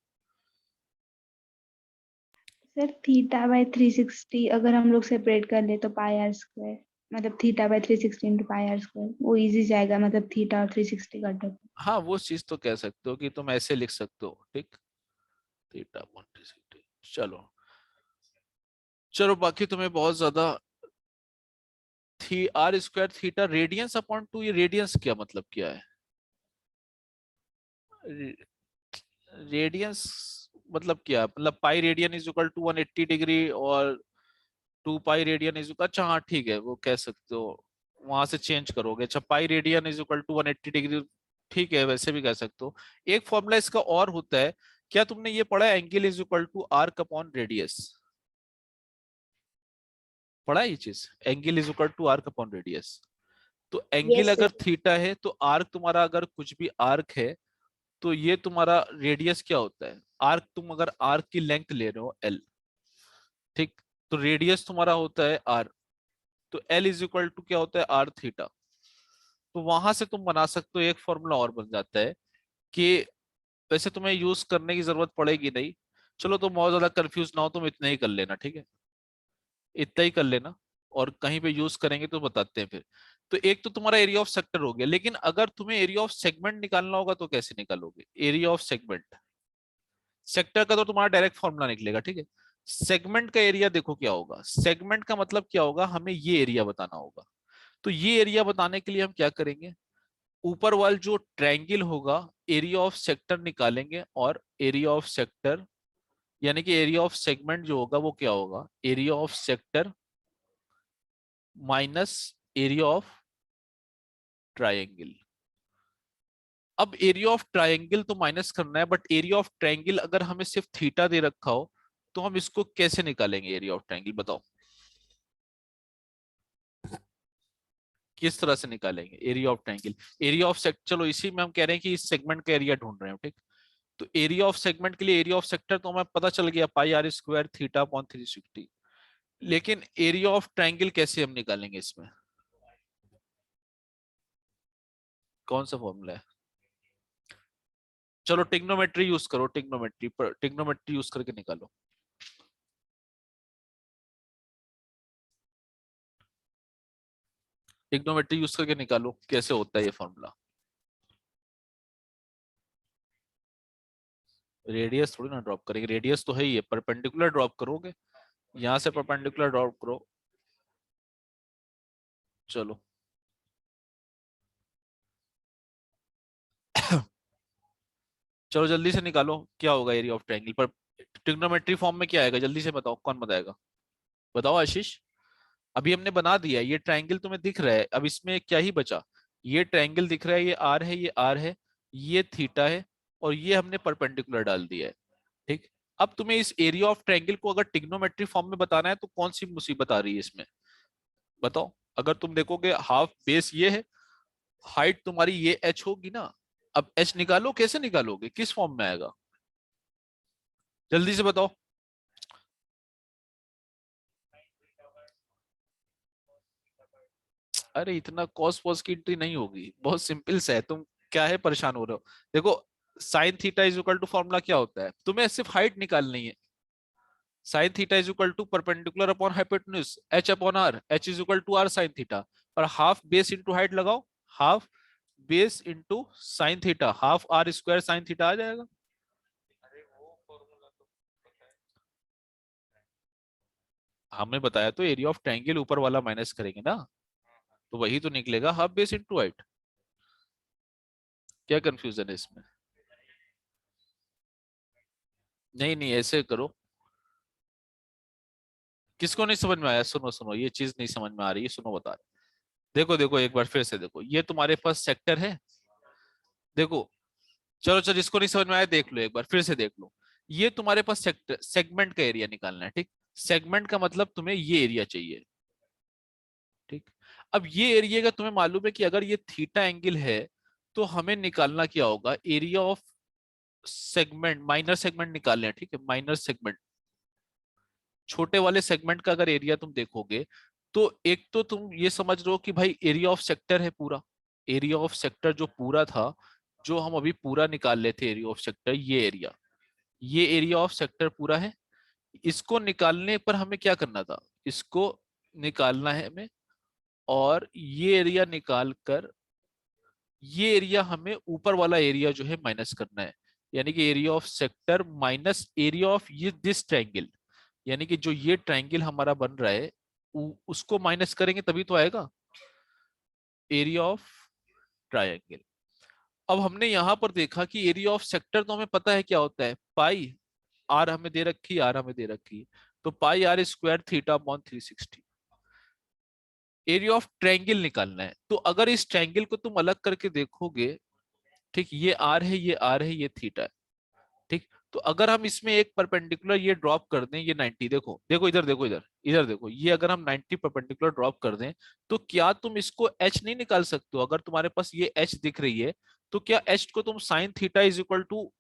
सर थीटा बाय 360 अगर हम लोग सेपरेट कर ले तो पाई आर स्क्वायर, मतलब theta by 360 into pi are square, वो इजी जाएगा, मतलब थीटा और 360 कर दो। हाँ वो चीज तो कह सकते हो कि तुम ऐसे लिख सकते हो, ठीक, थीटा अपॉन 360। चलो चलो, बाकी तुम्हें बहुत ज्यादा थी r square theta radians upon 2, ये रेडियंस क्या मतलब क्या है? रेडियंस मतलब क्या, मतलब pi radian is equal to 180 degree और 2 पाई रेडियन इज, अच्छा हाँ ठीक है, वो कह सकते हो, वहां से चेंज करोगे। अच्छा pi radian is equal to 180 degree, ठीक है वैसे भी कह सकते हो। एक फॉर्मूला इसका और होता है, क्या तुमने ये पढ़ा है, angle is equal to arc upon radius? पढ़ा है ये चीज, angle is equal to arc upon radius. तो एंगल Yes, अगर sir. थीटा है तो आर्क तुम्हारा, अगर कुछ भी आर्क है तो ये तुम्हारा रेडियस क्या होता है? आर्क, तुम अगर आर्क की लेंथ ले रहे हो एल, ठीक, तो रेडियस तुम्हारा होता है आर, तो एल इज इक्वल टू क्या होता है, आर थीटा। तो वहां से तुम बना सकते हो, एक फॉर्मूला और बन जाता है कि, वैसे तुम्हें यूज करने की जरूरत पड़ेगी नहीं, चलो तुम बहुत ज्यादा कंफ्यूज ना हो, तुम इतना ही कर लेना, ठीक है, इतना ही कर लेना, और कहीं पे यूज करेंगे तो बताते हैं फिर। तो एक तो तुम्हारा एरिया ऑफ सेक्टर हो गया, लेकिन अगर तुम्हें एरिया ऑफ सेगमेंट निकालना होगा तो कैसे निकालोगे एरिया ऑफ सेगमेंट? सेक्टर का तो तुम्हारा डायरेक्ट फॉर्मूला निकलेगा, ठीक है। सेगमेंट का एरिया देखो क्या होगा, सेगमेंट का मतलब क्या होगा, हमें ये एरिया बताना होगा। तो ये एरिया बताने के लिए हम क्या करेंगे, ऊपर वाला जो ट्रायंगल होगा, एरिया ऑफ सेक्टर निकालेंगे, और एरिया ऑफ सेक्टर यानी कि एरिया ऑफ सेगमेंट जो होगा वो क्या होगा, area of sector minus area of triangle. अब एरिया ऑफ ट्रायंगल तो माइनस करना है, बट एरिया ऑफ ट्रायंगल अगर हमें सिर्फ थीटा दे रखा हो तो हम इसको कैसे निकालेंगे एरिया ऑफ ट्रायंगल, बताओ किस तरह से निकालेंगे area of triangle? Area of sector, चलो इसी में हम कह रहे हैं कि इस सेगमेंट का एरिया ढूंढ रहे हैं, ठीक। तो एरिया ऑफ सेगमेंट के लिए एरिया ऑफ सेक्टर तो हमें पता चल गया, pi are square theta upon 360। लेकिन एरिया ऑफ ट्रायंगल कैसे हम निकालेंगे इसमें, कौन सा फॉर्मूला है? चलो टिग्नोमेट्री यूज करो, टिग्नोमेट्री पर टिग्नोमेट्री यूज करके निकालो। टिग्नोमेट्री यूज करके निकालो कैसे होता है ये फॉर्मूला। रेडियस थोड़ी ना ड्रॉप करेंगे, रेडियस तो है ही है, परपेंडिकुलर ड्रॉप करोगे, यहां से परपेंडिकुलर ड्रॉप करो। चलो चलो जल्दी से निकालो क्या होगा एरिया ऑफ ट्रायंगल पर। ट्रिग्नोमेट्री फॉर्म में क्या आएगा, जल्दी से बताओ, कौन बताएगा? बताओ आशीष। अभी हमने बना दिया, ये ट्रायंगल तुम्हें दिख रहा है, अब इसमें क्या ही बचा, ये ट्रायंगल दिख रहा है, ये आर है, ये आर है, ये थीटा है, और ये हमने परपेंडिकुलर डाल दिया है, ठीक। अब तुम्हें इस एरिया ऑफ ट्रायंगल को अगर टिग्नोमेट्री फॉर्म में बताना है तो कौन सी मुसीबत आ रही है इसमें, बताओ। अगर तुम देखोगे हाफ बेस ये है, हाइट तुम्हारी ये एच होगी ना, अब एच निकालो, कैसे निकालोगे, किस फॉर्म में आएगा, जल्दी से बताओ। अरे इतना कॉस पॉस की एंट्री नहीं होगी, बहुत सिंपल सा है, तुम क्या है परेशान हो रहे हो। देखो sine theta is equal to formula क्या होता है, तुम्हें सिर्फ हाइट निकालनी है। Sine theta is equal to perpendicular upon hypotenuse H upon R, H is equal to R sine theta, और हाफ बेस इंटू हाइट लगाओ, half base into sine theta, half R square sine theta आ जाएगा। हमने बताया तो area of triangle ऊपर वाला minus करेंगे ना, तो वही तो निकलेगा, हाफ बेस इंटू हाइट। क्या कंफ्यूजन है इसमें? नहीं नहीं ऐसे करो, किसको नहीं समझ में आया, सुनो सुनो, ये चीज नहीं समझ में आ रही है, सुनो बता रहे। देखो देखो एक बार फिर से देखो, ये तुम्हारे पास सेक्टर है, देखो, चलो चलो जिसको नहीं समझ में आया देख लो, एक बार फिर से देख लो। ये तुम्हारे पास सेक्टर, सेगमेंट का एरिया निकालना है, ठीक। सेगमेंट का मतलब तुम्हें ये एरिया चाहिए, ठीक। अब ये एरिया का तुम्हें मालूम है कि अगर ये थीटा एंगल है तो हमें निकालना क्या होगा, area of segment, minor segment निकालने हैं, ठीक है, माइनर सेगमेंट, छोटे वाले सेगमेंट का अगर एरिया तुम देखोगे तो एक तो तुम ये समझ रहे हो कि भाई एरिया ऑफ सेक्टर है पूरा, एरिया ऑफ सेक्टर जो पूरा था, जो हम अभी पूरा निकाल लेते एरिया ऑफ सेक्टर, ये एरिया ऑफ सेक्टर पूरा है। इसको निकालने पर हमें क्या करना था, इसको निकालना है हमें, और ये एरिया निकाल कर ये एरिया हमें ऊपर वाला एरिया जो है माइनस करना है, यानी कि area of sector minus area of ये दिस ट्रायंगल, यानी कि जो ये ट्रायंगल हमारा बन रहा है उसको माइनस करेंगे तभी तो आएगा एरिया ऑफ ट्रायंगल। अब हमने यहां पर देखा कि एरिया ऑफ सेक्टर तो हमें पता है क्या होता है, पाई आर हमें दे रखी है, आर हमें दे रखी है, तो pi are square theta upon 360। Area of triangle निकालना है, तो अगर इस ट्रायंगल को तुम अलग करके देखोगे, ठीक, ये आर है, ये आर है, ये थीटा है, ठीक, तो अगर हम इसमें एक परपेंडिकुलर ये ड्रॉप कर दें, ये 90, देखो देखो इधर देखो, इधर देखो, ये अगर हम 90 परपेंडिकुलर ड्रॉप कर दें, तो क्या तुम इसको एच नहीं निकाल सकते हो? अगर तुम्हारे पास ये एच दिख रही है, तो क्या एच को तुम sine theta is equal to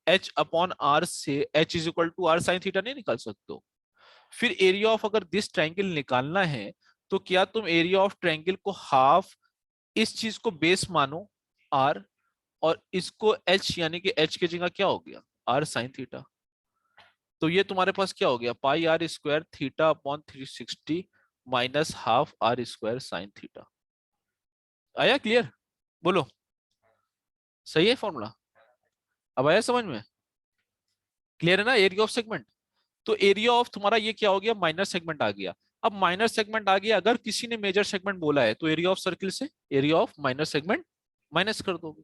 H upon R से H is equal to R sine theta नहीं निकाल सकते हो? फिर एरिया ऑफ अगर दिस ट्रायंगल निकालना है, तो क्या तुम एरिया ऑफ ट्रायंगल को हाफ इस चीज को बेस मानो आर, और इसको एच, यानी कि एच की जगह क्या हो गया आर साइन थीटा, तो ये तुम्हारे पास क्या हो गया pi are square theta upon 360 minus half R square sine theta. आया क्लियर? बोलो, सही है फॉर्मूला? अब आया समझ में? क्लियर है ना एरिया ऑफ सेगमेंट? तो एरिया ऑफ तुम्हारा ये क्या हो गया, माइनर सेगमेंट आ गया। अब माइनर सेगमेंट आ गया, अगर किसी ने मेजर सेगमेंट बोला है तो एरिया ऑफ सर्किल से area of minor segment minus कर दोगे,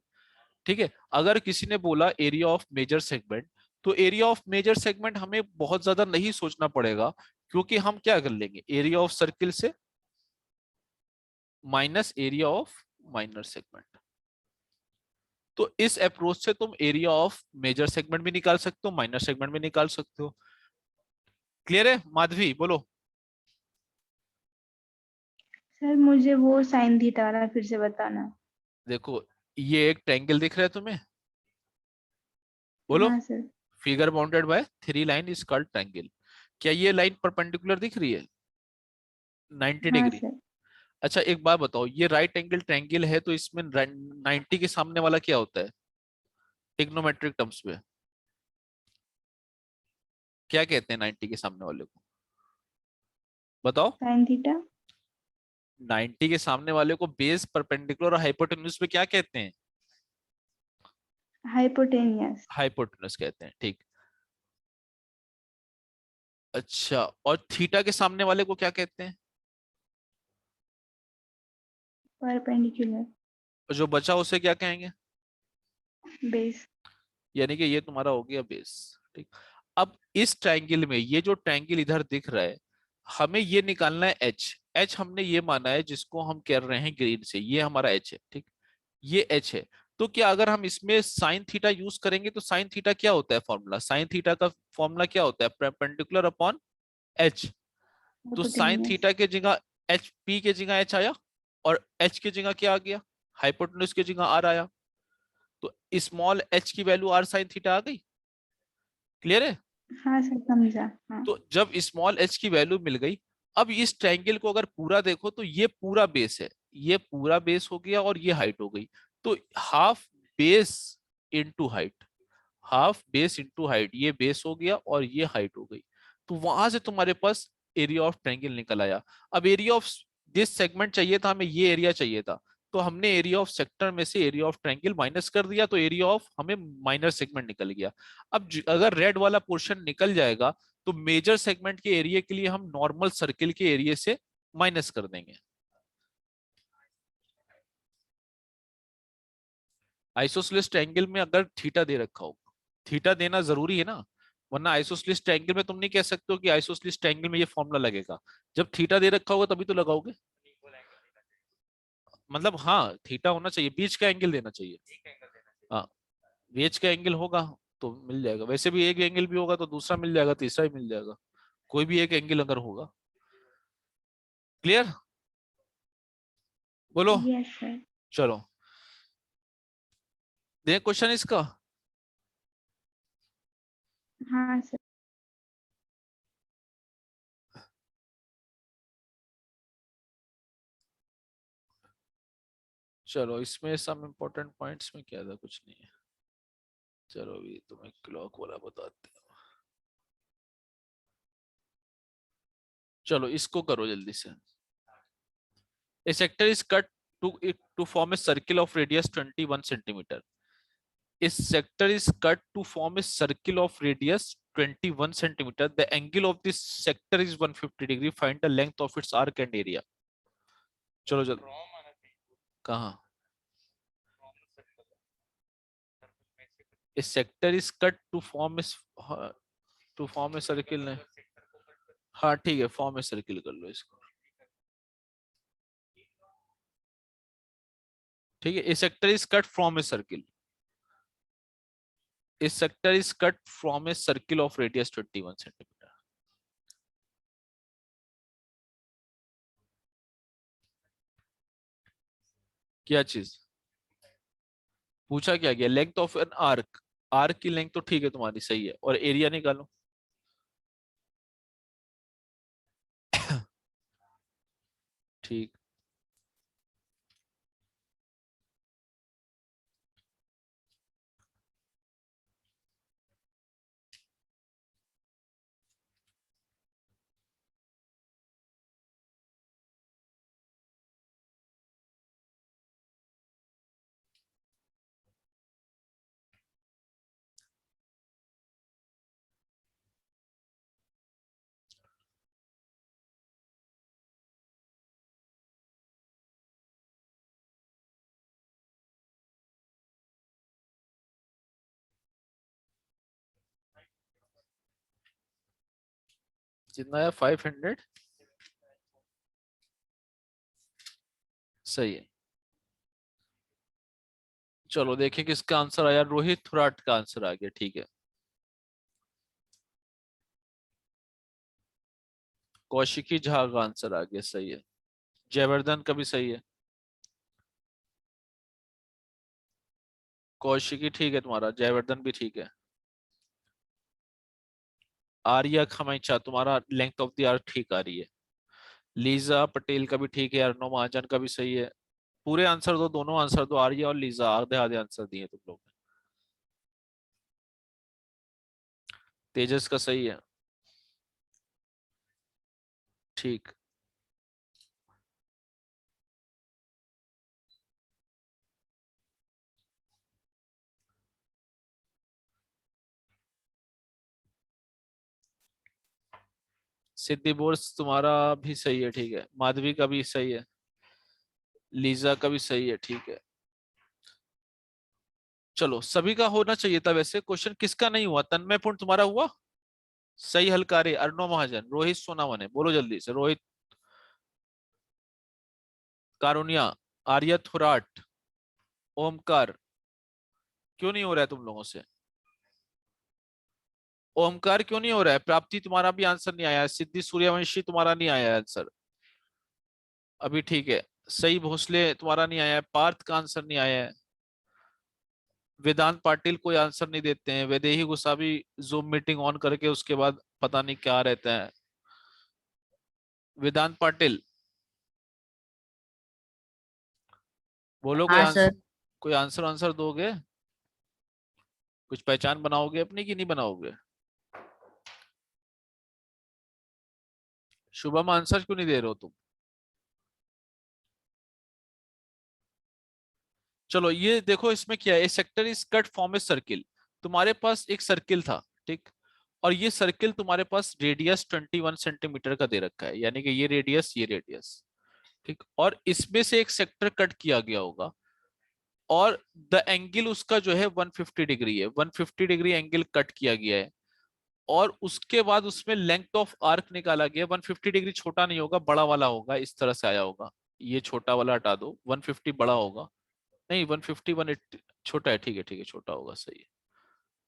ठीक है। अगर किसी ने बोला एरिया ऑफ मेजर सेगमेंट, तो एरिया ऑफ मेजर सेगमेंट हमें बहुत ज्यादा नहीं सोचना पड़ेगा, क्योंकि हम क्या कर लेंगे, एरिया ऑफ सर्किल से minus area of minor segment. तो इस अप्रोच से तुम एरिया ऑफ मेजर सेगमेंट भी निकाल सकते हो, माइनर सेगमेंट भी निकाल सकते हो। क्लियर है माधवी? बोलो। सर मुझे वो साइन थीटा वाला फिर से बताना। देखो, ये एक ट्रायंगल दिख रहा है तुम्हें, बोलो। हाँ sir. Figure bounded by 3 line is called triangle. क्या ये लाइन परपेंडिकुलर दिख रही है 90 हाँ डिग्री? सर। अच्छा एक बात बताओ, ये राइट एंगल ट्रायंगल है, तो इसमें 90 के सामने वाला क्या होता है ट्रिग्नोमेट्रिक टर्म्स में? क्या कहते हैं 90 के सामने वाले को, बताओ? Sine theta. 90 के सामने वाले को बेस, परपेंडिकुलर और हाइपोटेन्यूज पे क्या कहते हैं? हाइपोटेनियस। हाइपोटेन्यूज कहते हैं, ठीक। अच्छा, और थीटा के सामने वाले को क्या कहते हैं? परपेंडिकुलर। और जो बचा उसे क्या कहेंगे? बेस। यानी कि ये तुम्हारा हो गया बेस, ठीक। अब इस ट्रायंगल में ये जो ट्रायंगल इधर दिख रहा है, हमें ये निकालना है एच। एच हमने ये माना है, जिसको हम कह रहे हैं ग्रीन से, ये हमारा एच है, ठीक, ये एच है। तो क्या अगर हम इसमें साइन थीटा यूज करेंगे, तो साइन थीटा क्या होता है फॉर्मूला, साइन थीटा का फॉर्मूला क्या होता है, परपेंडिकुलर अपॉन एच। तो साइन हाइपोटेनियस। थीटा के जगह एच, पी के जगह एच आया, और एच की जगह क्या आ गया, हाइपोटेन्यूज की जगह आर आया, तो स्मॉल एच की वैल्यू आर साइन थीटा आ गई। क्लियर है? हाँ सर समझा। हाँ। तो जब स्मॉल एच की वैल्यू मिल गई, अब इस ट्रायंगल को अगर पूरा देखो, तो ये पूरा बेस है, ये पूरा बेस हो गया, और ये हाइट हो गई, तो half base into height, half base into height, ये बेस हो गया और ये हाइट हो गई। तो वहां से तुम्हारे पास एरिया ऑफ ट्रायंगल निकल आया। अब एरिया ऑफ दिस सेगमेंट चाहिए था हमें, ये एरिया चाहिए था, तो हमने एरिया ऑफ सेक्टर में से एरिया ऑफ ट्रायंगल माइनस कर दिया, तो एरिया ऑफ हमें माइनर सेगमेंट निकल गया। अब अगर रेड वाला पोर्शन निकल जाएगा, तो मेजर सेगमेंट के एरिया के लिए हम नॉर्मल सर्किल के एरिया से माइनस कर देंगे। आइसोसेलेस ट्रायंगल में अगर थीटा दे रखा हो, थीटा देना जरूरी है ना, वरना आइसोसेलेस ट्रायंगल में तुम नहीं कह सकते हो कि आइसोसेलेस ट्रायंगल में ये फॉर्मूला लगेगा। जब थीटा दे रखा होगा तभी तो लगाओगे, मतलब हाँ थीटा होना चाहिए, बीच का एंगल देना चाहिए। हाँ, बीच का एंगल होगा तो मिल जाएगा, वैसे भी एक एंगल भी होगा तो दूसरा मिल जाएगा, तीसरा भी मिल जाएगा, कोई भी एक एंगल अगर होगा। क्लियर? बोलो। Yes sir. चलो देख क्वेश्चन इसका। हाँ सर। चलो इसमें सम इम्पोर्टेंट पॉइंट्स में क्या था, कुछ नहीं है। चलो ये तुम्हें क्लॉक वाला बताते हैं। चलो इसको करो जल्दी से। A sector is cut to form a circle of radius 21 centimeter. A sector is cut to form a circle of radius 21 centimeter. The angle of this sector is 150 degree. Find the length of its arc and area. चलो जल्दी। कहाँ? A sector is cut to form a circle ने। हाँ ठीक है, form a circle कर लो इसको। ठीक है, a sector is cut from a circle. A sector is cut from a circle of radius 21 centimeter. क्या चीज पूछा क्या गया? Length of an arc. Arc की लेंथ तो ठीक है तुम्हारी, सही है, और एरिया निकालो। ठीक, जितना आया 500, सही है। चलो देखिए किसका आंसर आया। रोहित थुराट का आंसर आ गया, ठीक है। कौशिकी झा का आंसर आ गया, सही है। जयवर्धन का भी सही है। कौशिकी ठीक है तुम्हारा, जयवर्धन भी ठीक है। आर्या खमैचा तुम्हारा लेंथ ऑफ द आर्क ठीक आ रही है। लीजा पटेल का भी ठीक है। अर्नो महाजन का भी सही है। पूरे आंसर दो, दोनों आंसर दो। आर्या और लीजा आधे आधे आंसर दिए तुम लोग ने। तेजस का सही है, ठीक। सिद्धि बोर्स तुम्हारा भी सही है, ठीक है। माधवी का भी सही है। लीजा का भी सही है, ठीक है। चलो सभी का होना चाहिए था वैसे। क्वेश्चन किसका नहीं हुआ? तन्मय पूर्ण तुम्हारा हुआ? सही हलकारे अर्णव महाजन, रोहित सोनावने, बोलो जल्दी से। रोहित, कारुण्या, आर्य थुराट, ओमकार। क्यों नहीं हो रहा है तुम लोगों से? ओमकार क्यों नहीं हो रहा है? प्राप्ति तुम्हारा भी आंसर नहीं आया है। सिद्धि सूर्यवंशी तुम्हारा नहीं आया है आंसर अभी, ठीक है। सही भोसले तुम्हारा नहीं आया है। पार्थ का आंसर नहीं आया है। वेदांत पाटिल कोई आंसर नहीं देते हैं। वैदेही गुस्सावी जूम मीटिंग ऑन करके उसके बाद पता नहीं क्या रहता है। वेदांत पाटिल बोलो, कोई हाँ आंसर, सर। कोई आंसर आंसर दोगे? कुछ पहचान बनाओगे अपनी कि नहीं बनाओगे? शुभम आंसर क्यों नहीं दे रहे हो तुम? चलो ये देखो इसमें क्या है। Sector is cut form a circle. तुम्हारे पास एक सर्किल था, ठीक, और ये सर्किल तुम्हारे पास रेडियस 21 सेंटीमीटर का दे रखा है, यानी कि ये रेडियस, ठीक, और इसमें से एक सेक्टर कट किया गया होगा और द एंगल उसका जो है 150 डिग्री है। 150 डिग्री एंगल कट किया गया है और उसके बाद उसमें लेंथ ऑफ आर्क निकाला गया। 150 डिग्री छोटा नहीं होगा, बड़ा वाला होगा, इस तरह से आया होगा। ये छोटा वाला हटा दो, 150 बड़ा होगा। नहीं 150 180 छोटा है, ठीक है, ठीक है, छोटा होगा, सही है।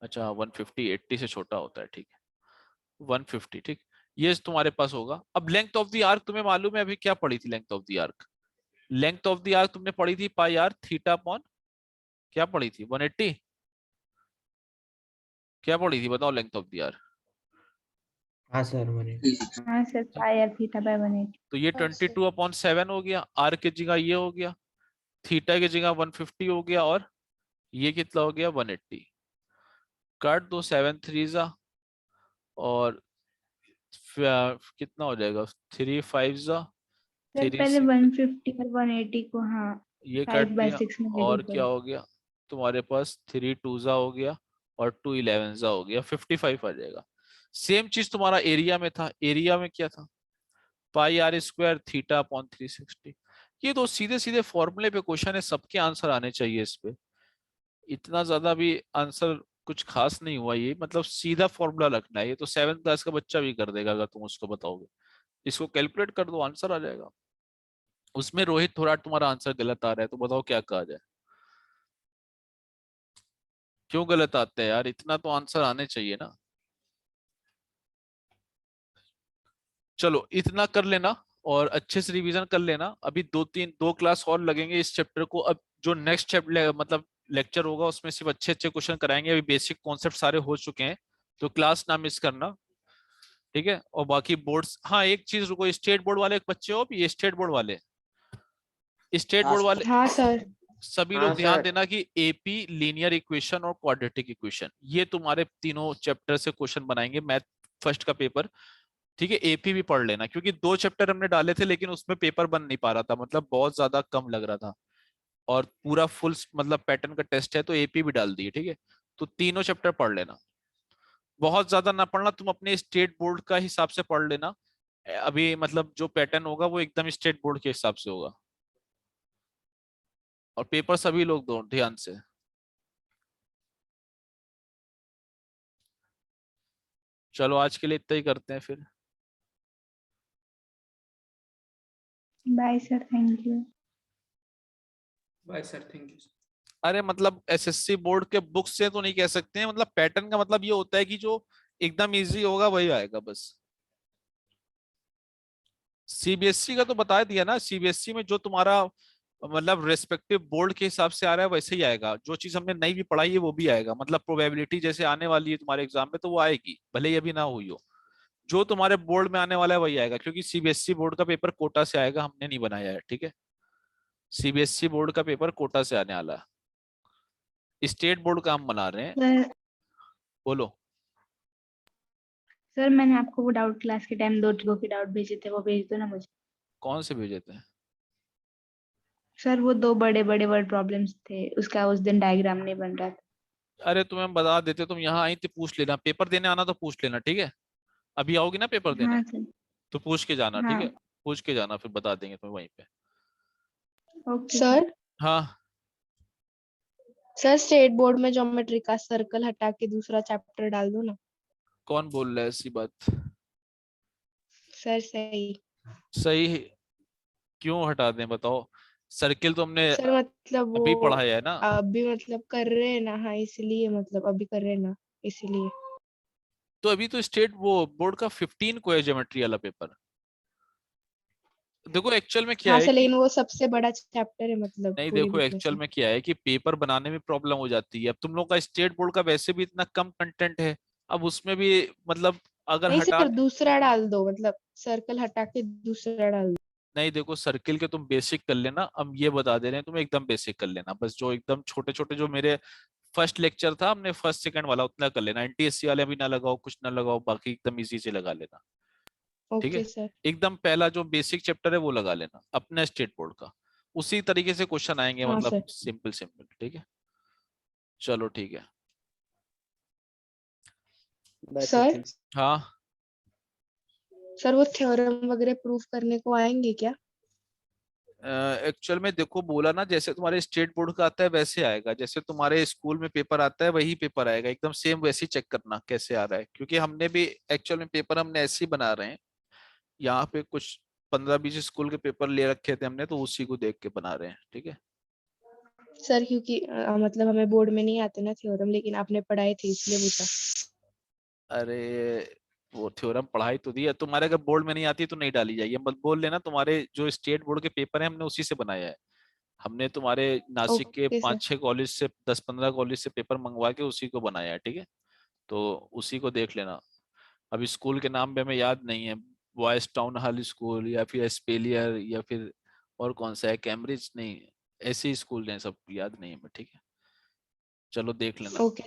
अच्छा 150 80 से छोटा होता है, ठीक है। 150, ठीक, ये तुम्हारे पास होगा। अब लेंथ ऑफ द आर्क तुम्हें मालूम है अभी क्या पड़ी थी? Length of the arc, length of the arc तुमने पढ़ी थी पाई आर थीटा अपॉन क्या पढ़ी थी? 180। क्या पढ़ी थी बताओ लेंथ ऑफ द आर्क? हाँ सर मैंने। हाँ sir, pi r theta by 180। तो ये 22/7 हो गया। आर की जगह ये हो गया। थीटा की जगह 150 हो गया, और ये कितना हो गया 180। काट दो 7 3 जा, और कितना हो जाएगा 3 5 जा सर 3 पहले 6, 150 और 180 को हाँ ये काट 5/6 में और डिवाइड क्या करो। हो गया तुम्हारे पास 3 2 जा हो गया, और 2 11 जा हो गया, 55 आ जाएगा। सेम चीज तुम्हारा एरिया में था, एरिया में क्या था पाई आर स्क्वायर थीटा अपॉन 360। ये तो सीधे सीधे फॉर्मूले पे क्वेश्चन है, सबके आंसर आने चाहिए इस पे, इतना ज्यादा भी आंसर कुछ खास नहीं हुआ, ये मतलब सीधा फॉर्मूला रखना है, ये तो 7th क्लास का बच्चा भी कर देगा अगर तुम उसको बताओगे। इसको कैलकुलेट कर दो आंसर आ जाएगा। उसमें रोहित थोड़ा तुम्हारा आंसर गलत आ रहा है, तो बताओ क्या कहा जाए। क्यों गलत आते हैं यार, इतना तो आंसर आने चाहिए ना। चलो इतना कर लेना और अच्छे से रिवीजन कर लेना। अभी 2 क्लास और लगेंगे इस चैप्टर को। अब जो नेक्स्ट चैप्टर मतलब लेक्चर होगा उसमें सिर्फ अच्छे अच्छे क्वेश्चन कराएंगे, अभी बेसिक कॉन्सेप्ट सारे हो चुके हैं, तो क्लास ना मिस करना, ठीक है। और बाकी बोर्ड्स, हाँ एक चीज रुको, स्टेट बोर्ड वाले बच्चे हो, ये स्टेट बोर्ड वाले, स्टेट हाँ बोर्ड वाले हाँ सर। सभी हाँ लोग ध्यान सर। देना कि एपी लीनियर इक्वेशन और क्वाड्रेटिक इक्वेशन, ये तुम्हारे तीनों चैप्टर से क्वेश्चन बनाएंगे मैथ फर्स्ट का पेपर, ठीक है। एपी भी पढ़ लेना, क्योंकि 2 चैप्टर हमने डाले थे लेकिन उसमें पेपर बन नहीं पा रहा था, मतलब बहुत ज्यादा कम लग रहा था, और पूरा फुल मतलब पैटर्न का टेस्ट है, तो एपी भी डाल दिए, ठीक है। तो तीनों चैप्टर पढ़ लेना, बहुत ज्यादा ना पढ़ना, तुम अपने स्टेट बोर्ड का हिसाब से पढ़ लेना। अभी मतलब जो पैटर्न होगा वो एकदम स्टेट बोर्ड के हिसाब से होगा, और पेपर सभी लोग दो ध्यान से। चलो आज के लिए इतना ही करते हैं फिर। Bye sir, thank you. Bye sir, thank you. अरे मतलब एसएससी बोर्ड के बुक से तो नहीं कह सकते हैं, मतलब पैटर्न का मतलब ये होता है कि जो एकदम इजी होगा वही आएगा बस। सीबीएसई का तो बता दिया ना, सीबीएसई में जो तुम्हारा मतलब रेस्पेक्टिव बोर्ड के हिसाब से आ रहा है वैसे ही आएगा, जो चीज हमने नहीं भी पढ़ाई है वो भी आएगा, मतलब प्रोबेबिलिटी जैसे आने वाली है तुम्हारे एग्जाम में तो वो आएगी, भले ही अभी ना हुई हो। जो तुम्हारे बोर्ड में आने वाला है वही आएगा, क्योंकि सीबीएसई बोर्ड का पेपर कोटा से आएगा, हमने नहीं बनाया है, ठीक है। सीबीएसई बोर्ड का पेपर कोटा से आने वाला है, स्टेट बोर्ड का हम बना रहे हैं। सर बोलो। सर मैंने आपको वो डाउट क्लास के टाइम 2 के डाउट भेजे थे, वो भेज दो ना मुझे। कौन से भेजे थे? सर वो 2 बड़े बड़े वर्ड प्रॉब्लम्स थे, उसका उस दिन डायग्राम नहीं बन रहा था। अरे तुम्हें हम बता देते, तुम यहाँ आई थी पूछ लेना, पेपर देने आना तो पूछ लेना, ठीक है। अभी आओगी ना पेपर देने हाँ सर। तो पूछ के जाना, ठीक हाँ है। पूछ के जाना, फिर बता देंगे तुम्हें वहीं पे। ओके सर हाँ सर स्टेट बोर्ड में ज्योमेट्री का सर्कल हटा के दूसरा चैप्टर डाल दो ना। कौन बोल रहा है ऐसी बात? सर सही। सही है, क्यों हटा दें बताओ? सर्किल तो हमने सर मतलब अभी वो पढ़ाया है ना। अभी मतलब कर रहे हैं ना, हाँ इसलिए मतलब अभी कर रहे हैं ना इसलिए। तो अभी तो स्टेट वो बोर्ड का 15 को है ज्योमेट्री वाला पेपर। देखो एक्चुअल में क्या हाँ है सर, कि लेकिन वो सबसे बड़ा चैप्टर है मतलब नहीं, पूरी देखो बुक में एक्चुअल से। में क्या है कि पेपर बनाने में प्रॉब्लम हो जाती है। अब तुम लोग का स्टेट बोर्ड का वैसे भी इतना कम कंटेंट है, अब उसमें भी मतलब अगर नहीं हटा, सर दूसरा डाल दो, मतलब सर्कल हटा के दूसरा डाल दो। नहीं देखो सर्किल के तुम बेसिक कर लेना, हम ये बता दे रहे हैं तुम्हें, एकदम बेसिक कर लेना बस, जो एकदम छोटे छोटे जो मेरे फर्स्ट लेक्चर था हमने फर्स्ट सेकंड वाला उतना कर लेना, एनटीएससी वाले भी ना लगाओ, कुछ ना लगाओ, बाकी एकदम इजी से लगा लेना, ठीक ओके है। सर। एकदम पहला जो बेसिक चैप्टर है वो लगा लेना अपने स्टेट बोर्ड का, उसी तरीके से क्वेश्चन आएंगे, हाँ मतलब सर। सिंपल सिंपल, ठीक है। चलो ठीक है। Bye sir, sir thanks. हाँ सर वो थ्योरम वगैरह प्रूफ करने को आएंगे क्या? एक्चुअल में देखो बोला ना, जैसे तुम्हारे स्टेट बोर्ड का आता है वैसे आएगा, जैसे तुम्हारे स्कूल में पेपर आता है वही पेपर आएगा, एकदम सेम वैसे ही चेक करना कैसे आ रहा है, क्योंकि हमने भी एक्चुअल में पेपर हमने ऐसे ही बना रहे हैं, यहाँ पे कुछ 15-20 स्कूल के पेपर ले रखे थे हमने, तो उसी को देख के बना रहे हैं, ठीक है। सर क्योंकि मतलब हमें बोर्ड में नहीं आते ना थ्योरम, लेकिन आपने पढ़ाए थे इसलिए पूछा। अरे वो थ्योरम पढ़ाई तो दी है तुम्हारे, अगर बोर्ड में नहीं आती तो नहीं डाली जाएगी, बस बोल लेना तुम्हारे जो स्टेट बोर्ड के पेपर है हमने उसी से बनाया है। हमने तुम्हारे नासिक के ओके सर। 5-6 कॉलेज से 10-15 कॉलेज से पेपर मंगवा के उसी को बनाया है, ठीक है। तो उसी को देख लेना। अभी स्कूल के नाम भी हमें याद नहीं है, बॉयज टाउन हॉल स्कूल या फिर एस्पेलियर या फिर और कौन सा है, कैम्ब्रिज नहीं, ऐसे ही स्कूल हैं सब, याद नहीं है, ठीक है, चलो देख लेना। ओके